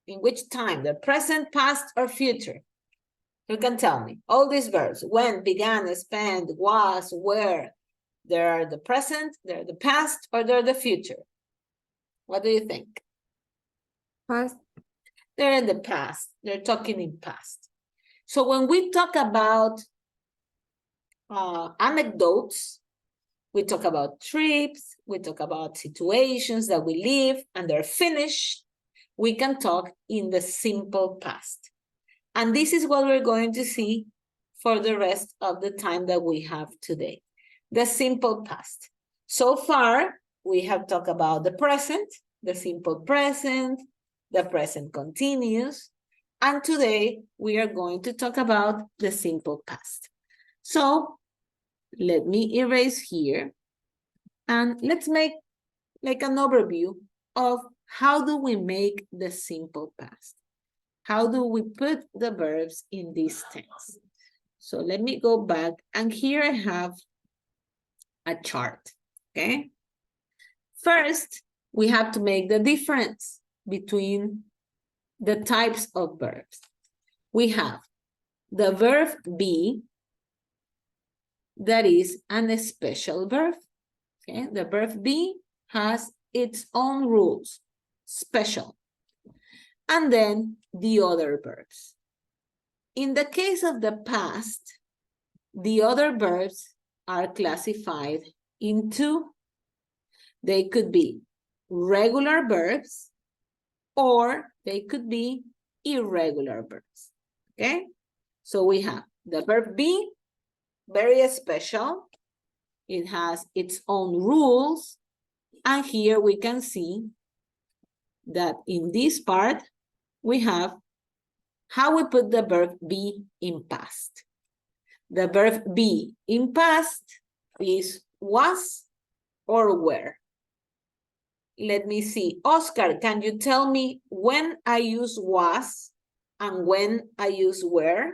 S1: in which time? The present, past, or future? You can tell me. All these verbs, when, began, spent, was, were, they're the present, they're the past, or they're the future? What do you think?
S6: Past.
S1: They're in the past. They're talking in past. So when we talk about anecdotes, we talk about trips, we talk about situations that we live and they're finished. We can talk in the simple past. And this is what we're going to see for the rest of the time that we have today. The simple past. So far, we have talked about the present, the simple present, the present continuous. And today, we are going to talk about the simple past. So, let me erase here. And let's make like an overview of how do we make the simple past. How do we put the verbs in this tense? So let me go back, and here I have a chart, okay? First, we have to make the difference between the types of verbs. We have the verb be, that is an special verb, okay? The verb be has its own rules, special. And then the other verbs. In the case of the past, the other verbs are classified into, they could be regular verbs or they could be irregular verbs, okay? So we have the verb be, very special. It has its own rules. And here we can see that in this part, we have how we put the verb be in past. The verb be in past is was or were. Let me see. Oscar, can you tell me when I use was and when I use were?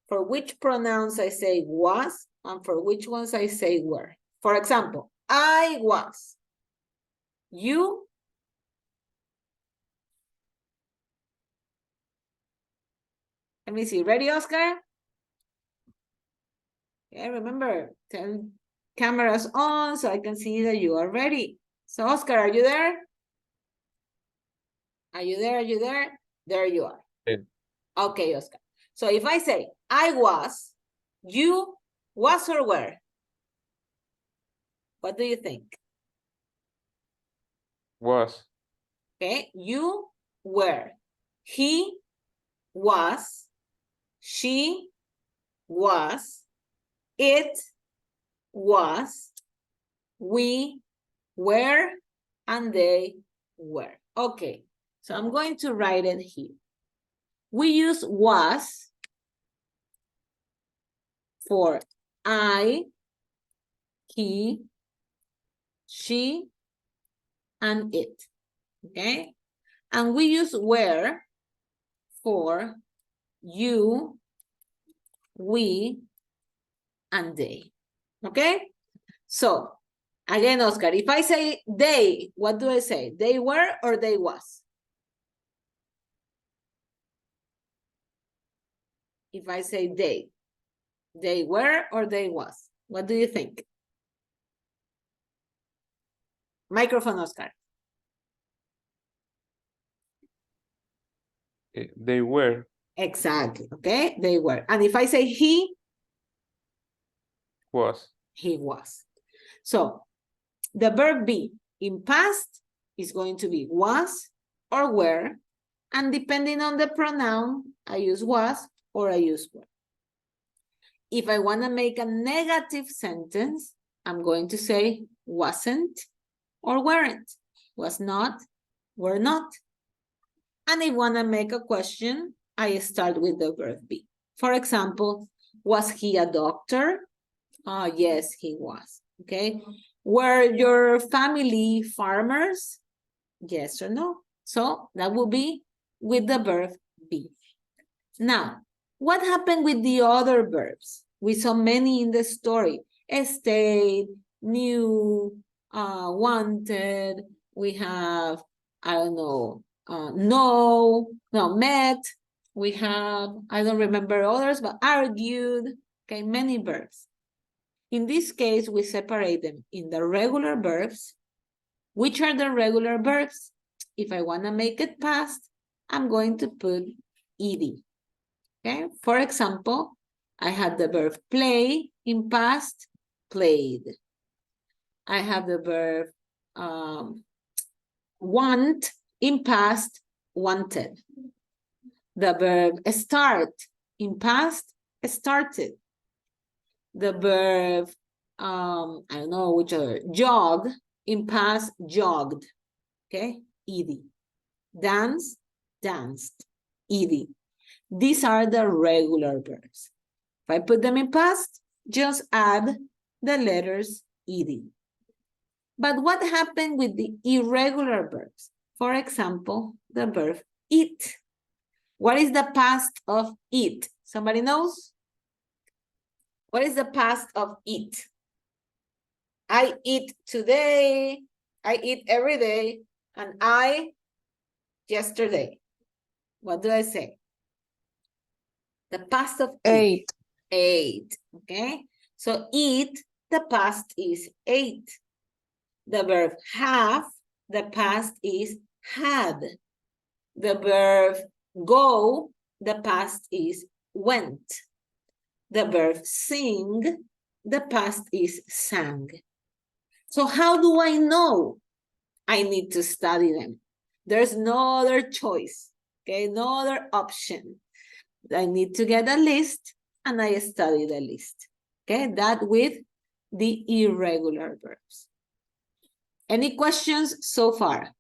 S1: For which pronouns I say was and for which ones I say were. For example, I was. You. Let me see. Ready, Oscar? Okay, remember, turn cameras on so I can see that you are ready. So, Oscar, are you there? Are you there? Are you there? There you are.
S8: Yeah.
S1: Okay, Oscar. So if I say, I was, you was or were? What do you think?
S8: Was.
S1: Okay, you were. He was. she was, it was, we were, and they were. Okay, so I'm going to write it here. We use was for I, he, she, and it, okay? And we use were for you, we, and they, okay? So, again, Oscar, if I say they, what do I say? They were or they was? If I say they were or they was? What do you think? Microphone, Oscar.
S8: They were.
S1: Exactly, okay? They were. And if I say he
S8: Was.
S1: He was. So, the verb be in past is going to be was or were, and depending on the pronoun, I use was or I use were. If I want to make a negative sentence, I'm going to say wasn't or weren't, was not, were not. And if I want to make a question, I start with the verb be. For example, was he a doctor? Yes, he was, okay? Were your family farmers? Yes or no? So that will be with the verb be. Now, what happened with the other verbs? We saw many in the story. Stayed, knew, wanted. We have, I don't know, met. We have, I don't remember others, but argued. Okay, many verbs. In this case, we separate them in the regular verbs. Which are the regular verbs? If I want to make it past, I'm going to put ed. Okay, for example, I have the verb play in past, played. I have the verb want in past, wanted. The verb start in past, started. The verb, I don't know which other, jog in past, jogged. Okay, ed. Dance, danced, ed. These are the regular verbs. If I put them in past, just add the letters ed. But what happened with the irregular verbs? For example, the verb eat. What is the past of eat? Somebody knows? What is the past of eat? I eat today, I eat every day, and I yesterday. What do I say? The past of eat. Ate, okay? So eat, the past is ate. The verb have, the past is had. The verb go, the past is went. The verb sing, the past is sang. So how do I know? I need to study them. There's no other choice, okay? No other option. I need to get a list and I study the list, okay? That with the irregular verbs. Any questions so far?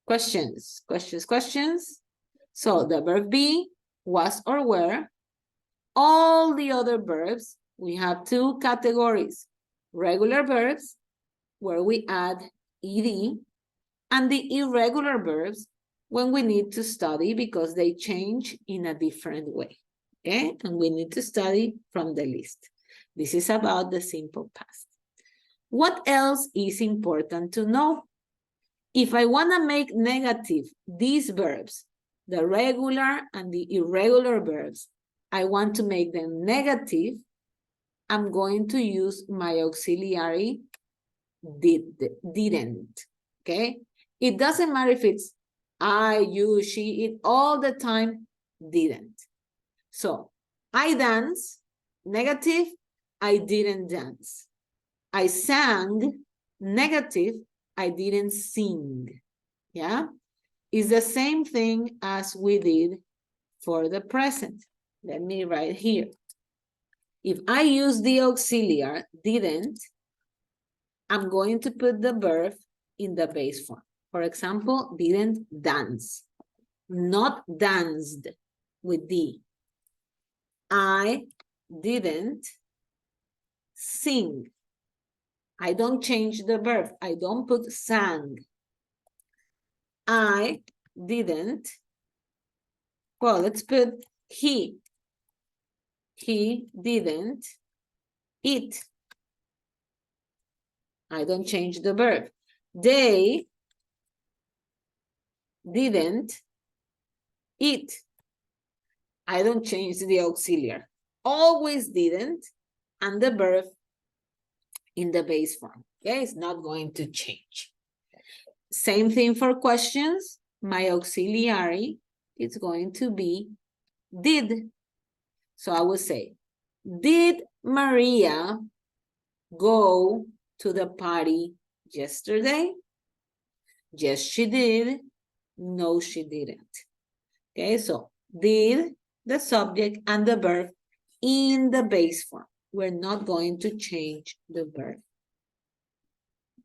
S1: Questions. So the verb be, was or were. All the other verbs, we have two categories. Regular verbs, where we add ed, and the irregular verbs, when we need to study because they change in a different way, okay? And we need to study from the list. This is about the simple past. What else is important to know? If I want to make negative these verbs, the regular and the irregular verbs, I want to make them negative, I'm going to use my auxiliary didn't, okay? It doesn't matter if it's I, you, she, it, all the time, didn't. So, I dance, negative, I didn't dance. I sang, negative, I didn't sing, yeah? It's the same thing as we did for the present. Let me write here. If I use the auxiliary didn't, I'm going to put the verb in the base form. For example, didn't dance, not danced with D. I didn't sing. I don't change the verb. I don't put sang. I didn't. Well, let's put he. He didn't eat. I don't change the verb. They didn't eat. I don't change the auxiliary. Always didn't, and the verb in the base form. Okay, it's not going to change. Same thing for questions. My auxiliary is going to be did. So I will say, did Maria go to the party yesterday? Yes, she did. No, she didn't. Okay, so did, the subject, and the verb in the base form. We're not going to change the verb.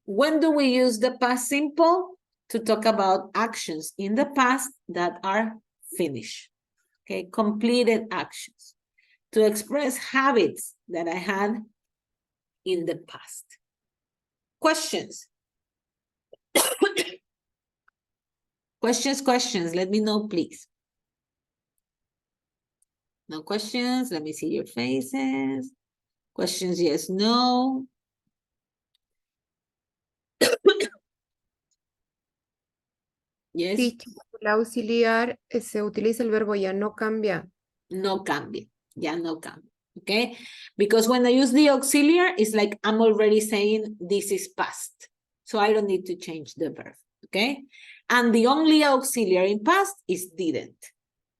S1: When do we use the past simple? To talk about actions in the past that are finished. Okay, completed actions. To express habits that I had in the past. Questions? Questions, let me know, please. No questions, let me see your faces. Questions, yes, no. Yes.
S6: Sí, el auxiliar se utiliza el verbo ya no cambia.
S1: No cambia, ya no cambia, okay? Because when I use the auxiliary, it's like I'm already saying this is past. So I don't need to change the verb, okay? And the only auxiliary in past is didn't.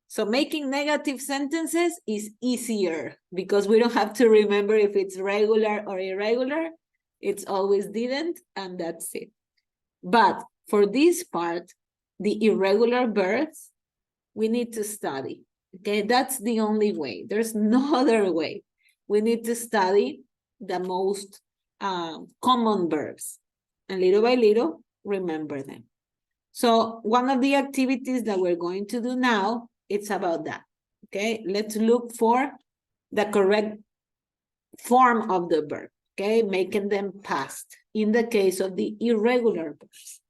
S1: So making negative sentences is easier because we don't have to remember if it's regular or irregular. It's always didn't, and that's it. But for this part, the irregular verbs, we need to study. Okay, that's the only way. There's no other way. We need to study the most common verbs. And little by little, remember them. So one of the activities that we're going to do now, it's about that. Okay, let's look for the correct form of the verb. Okay, making them past in the case of the irregular verbs.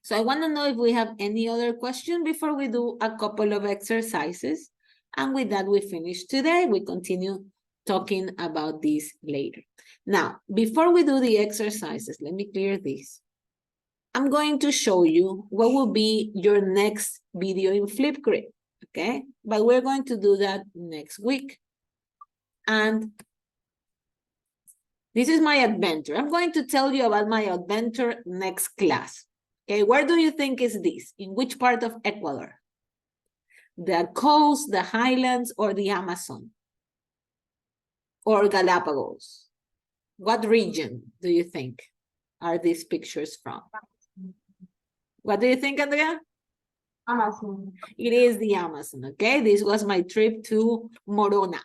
S1: So I want to know if we have any other question before we do a couple of exercises. And with that, we finish today. We continue talking about this later. Now, before we do the exercises, let me clear this. I'm going to show you what will be your next video in Flipgrid, okay? But we're going to do that next week. And this is my adventure. I'm going to tell you about my adventure next class. Okay, where do you think is this? In which part of Ecuador? The coast, the highlands, or the Amazon? Or Galapagos? What region do you think are these pictures from? What do you think, Andrea?
S7: Amazon.
S1: It is the Amazon, okay? This was my trip to Morona,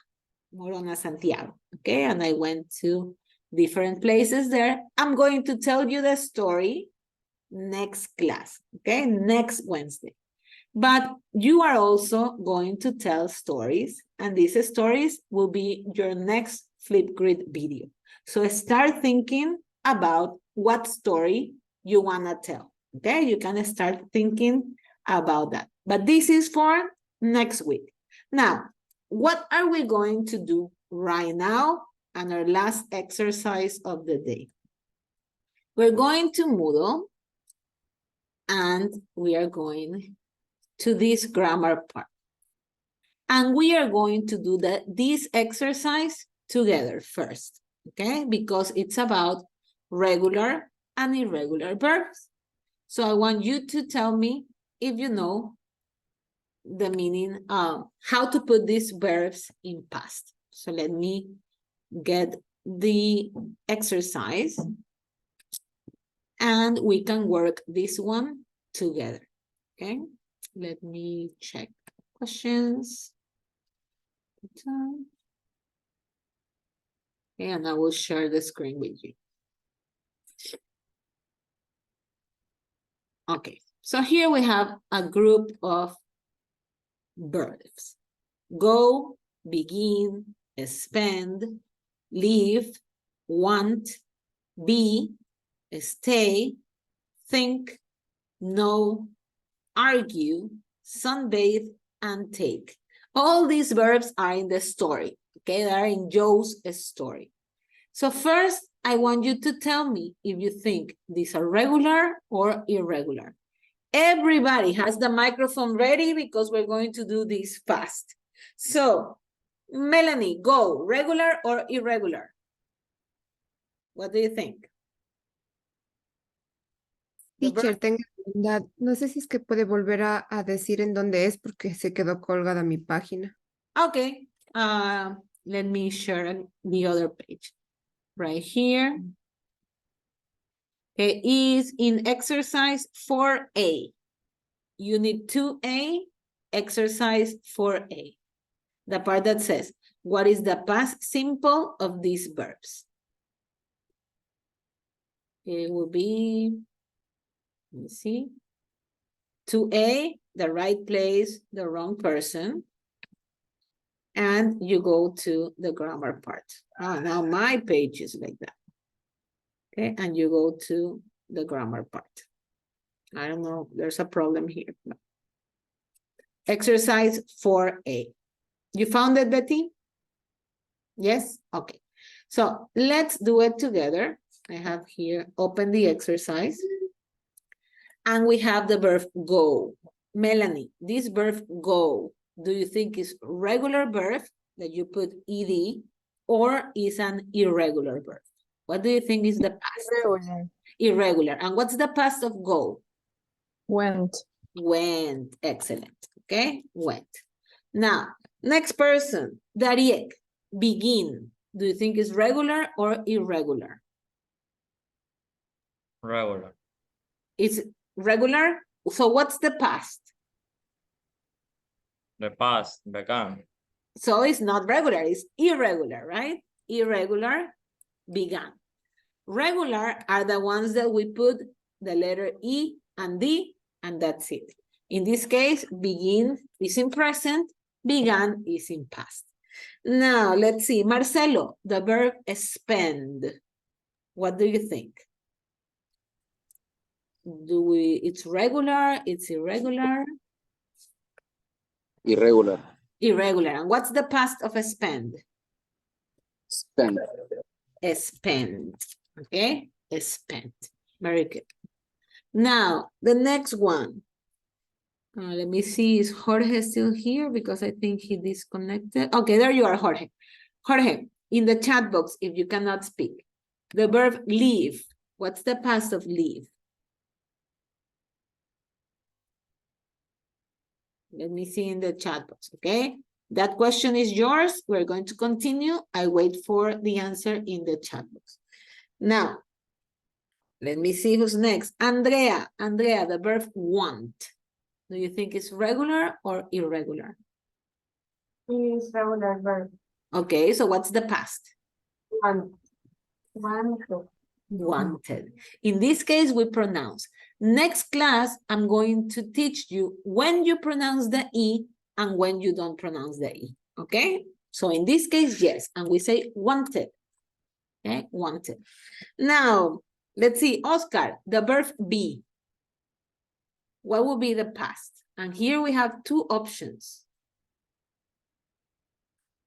S1: Santiago, okay? And I went to different places there. I'm going to tell you the story next class, okay? Next Wednesday. But you are also going to tell stories, and these stories will be your next Flipgrid video. So start thinking about what story you want to tell, okay? You can start thinking about that. But this is for next week. Now, what are we going to do right now and our last exercise of the day? We're going to Moodle, and we are going to this grammar part. And we are going to do this exercise together first, okay? Because it's about regular and irregular verbs. So I want you to tell me if you know the meaning of how to put these verbs in past. So let me get the exercise and we can work this one together, okay? Let me check questions. time. And I will share the screen with you. Okay, so here we have a group of verbs. Go, begin, spend, leave, want, be, stay, think, know, argue, sunbathe, and take. All these verbs are in the story, okay? They are in Joe's story. So first, I want you to tell me if you think these are regular or irregular. Everybody has the microphone ready because we're going to do this fast. So, Melanie, go, regular or irregular? What do you think?
S6: Teacher, tengo pregunta. No sé si es que puede volver a decir en dónde es porque se quedó colgada mi página.
S1: Okay, let me share the other page. Right here. Okay, is in exercise 4A. Unit 2A, exercise 4A. The part that says, what is the past simple of these verbs? It will be, let me see. 2A, the right place, the wrong person. And you go to the grammar part. Now my page is like that. Okay, and you go to the grammar part. I don't know, there's a problem here. Exercise 4A. You found it, Betty? Yes? Okay. So let's do it together. I have here, open the exercise. And we have the verb go. Melanie, this verb go, do you think is regular verb that you put ed or is an irregular verb? What do you think is the past?
S2: Irregular.
S1: Irregular. And what's the past of go?
S2: Went.
S1: Went. Excellent. Okay, went. Now, next person, Dariek, begin. Do you think is regular or irregular?
S5: Regular.
S1: It's regular. So what's the past?
S5: The past, began.
S1: So it's not regular, it's irregular, right? Irregular, began. Regular are the ones that we put the letter E and D, and that's it. In this case, begin is in present, began is in past. Now, let's see. Marcelo, the verb spend. What do you think? It's regular, it's irregular?
S4: Irregular.
S1: Irregular. And what's the past of spend?
S4: Spend.
S1: Spend. Okay? Spend. Very good. Now, the next one. Let me see, is Jorge still here? Because I think he disconnected. Okay, there you are, Jorge. Jorge, in the chat box, if you cannot speak. The verb leave. What's the past of leave? Let me see in the chat box, okay? That question is yours. We're going to continue. I wait for the answer in the chat box. Now, let me see who's next. Andrea, Andrea, the verb want. Do you think it's regular or irregular?
S7: Is regular verb.
S1: Okay, so what's the past?
S7: Wanted.
S1: Wanted. In this case, we pronounce. Next class, I'm going to teach you when you pronounce the E and when you don't pronounce the E, okay? So in this case, yes, and we say wanted, okay? Wanted. Now, let's see, Oscar, the verb be. What will be the past? And here we have two options.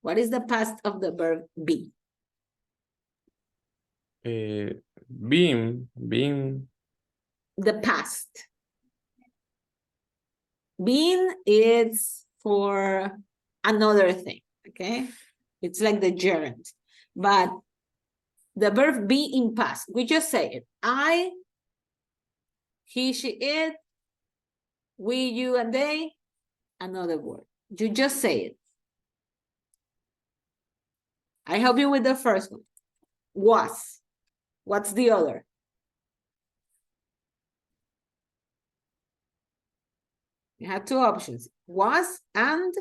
S1: What is the past of the verb be?
S8: Being.
S1: The past. Being is for another thing, okay? It's like the gerund. But the verb be in past, we just say it. I, he, she, it, we, you, and they, another word. You just say it. I help you with the first one. Was. What's the other? You have two options. Was and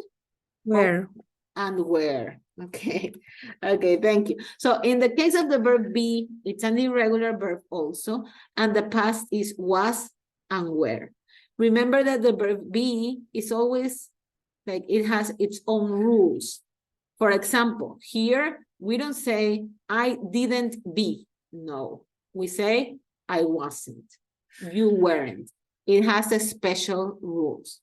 S6: Where?
S1: and where. Okay, okay, thank you. So in the case of the verb be, it's an irregular verb also, and the past is was and were. Remember that the verb be is always like it has its own rules. For example, here we don't say I didn't be. No, we say I wasn't. You weren't. It has a special rules.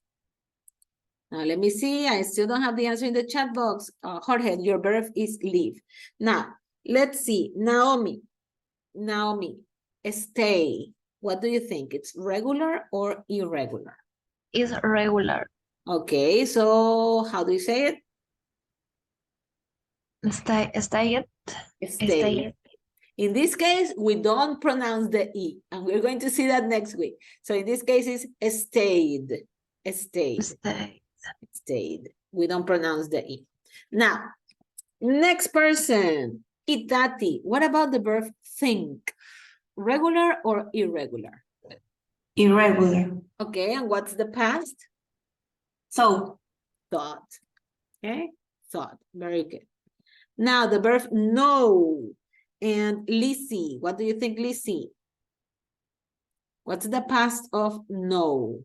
S1: Now, let me see. I still don't have the answer in the chat box. Jorge, your verb is leave. Now, let's see. Naomi, stay. What do you think? It's regular or irregular?
S3: Is regular.
S1: Okay, so how do you say it?
S3: Stay it.
S1: Stay. In this case, we don't pronounce the E, and we're going to see that next week. So in this case, it's stayed. Stayed. We don't pronounce the E. Now, next person, Itati. What about the verb think? Regular or irregular?
S9: Irregular.
S1: Okay, and what's the past?
S9: So.
S1: Thought. Okay, thought. Very good. Now, the verb know. And Lizzie, what do you think, Lizzie? What's the past of know?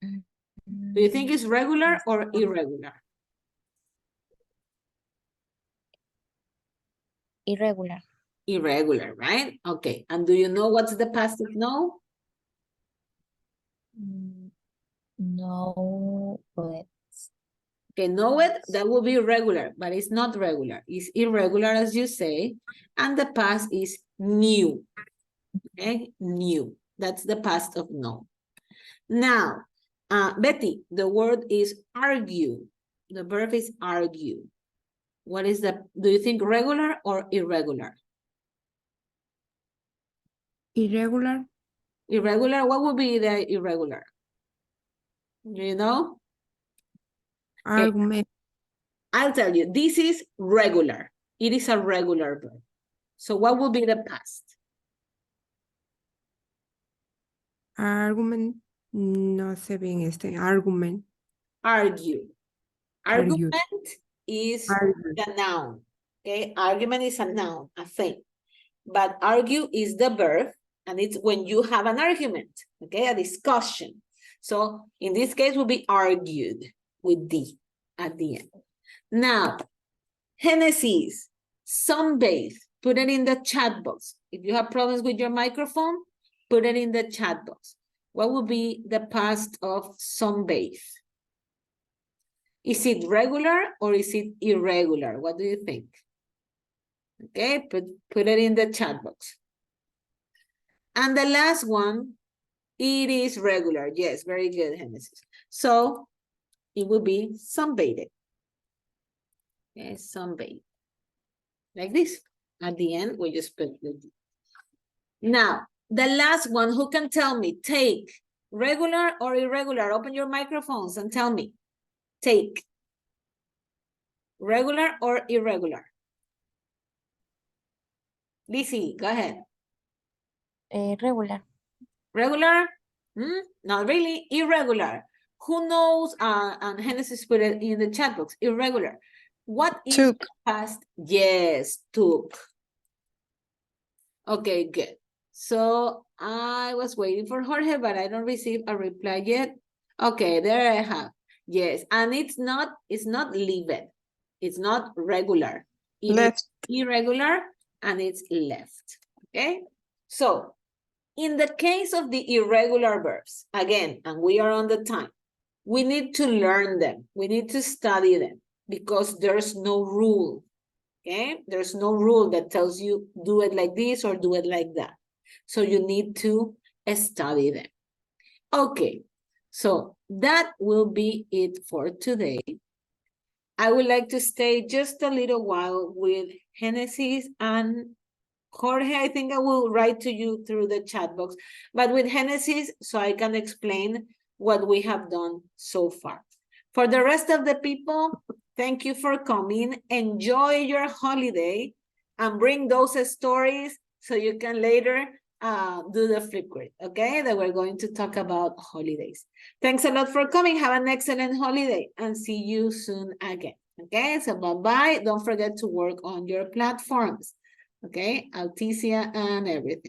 S1: Do you think it's regular or irregular?
S15: Irregular.
S1: Irregular, right? Okay. And do you know what's the past of know?
S15: No, but
S1: Okay, know it, that will be regular, but it's not regular. It's irregular, as you say, and the past is new. Okay, new. That's the past of know. Now, Betty, the word is argue. The verb is argue. What is the, do you think regular or irregular?
S6: Irregular.
S1: Irregular, what would be the irregular? Do you know?
S6: Argument.
S1: I'll tell you, this is regular. It is a regular verb. So what will be the past?
S6: Argument. No sé bien argument.
S1: Argue.
S6: Argue.
S1: Argument is
S6: Argue.
S1: the noun. Okay, argument is a noun, a thing. But argue is the verb, and it's when you have an argument, okay, a discussion. So in this case, will be argued with D at the end. Now, Genesis, sunbathe, put it in the chat box. If you have problems with your microphone, put it in the chat box. What would be the past of sunbathe? Is it regular or is it irregular? What do you think? Okay, put it in the chat box. And the last one, it is regular. Yes, very good, Genesis. So it will be sunbathed. Okay, sunbathe. Like this. At the end, we just put the D. Now, the last one, who can tell me? Take, regular or irregular? Open your microphones and tell me. Take. Regular or irregular? Lizzie, go ahead.
S15: Regular.
S1: Regular? Not really. Irregular. Who knows? And Genesis put it in the chat box. Irregular. What is
S2: Took.
S1: the past? Yes, took. Okay, good. So I was waiting for Jorge, but I don't receive a reply yet. Okay, there I have. Yes, and it's not leave it. It's not regular. It
S2: Left.
S1: is irregular and it's left. Okay, so in the case of the irregular verbs, again, and we are on the time, we need to learn them. We need to study them because there's no rule. Okay, there's no rule that tells you do it like this or do it like that. So you need to study them. Okay, so that will be it for today. I would like to stay just a little while with Genesis and Jorge. I think I will write to you through the chat box, but with Genesis so I can explain what we have done so far. For the rest of the people, thank you for coming. Enjoy your holiday and bring those stories so you can later do the flip grid, okay? That we're going to talk about holidays. Thanks a lot for coming. Have an excellent holiday and see you soon again. Okay, so bye-bye. Don't forget to work on your platforms. Okay, Alticia and everything.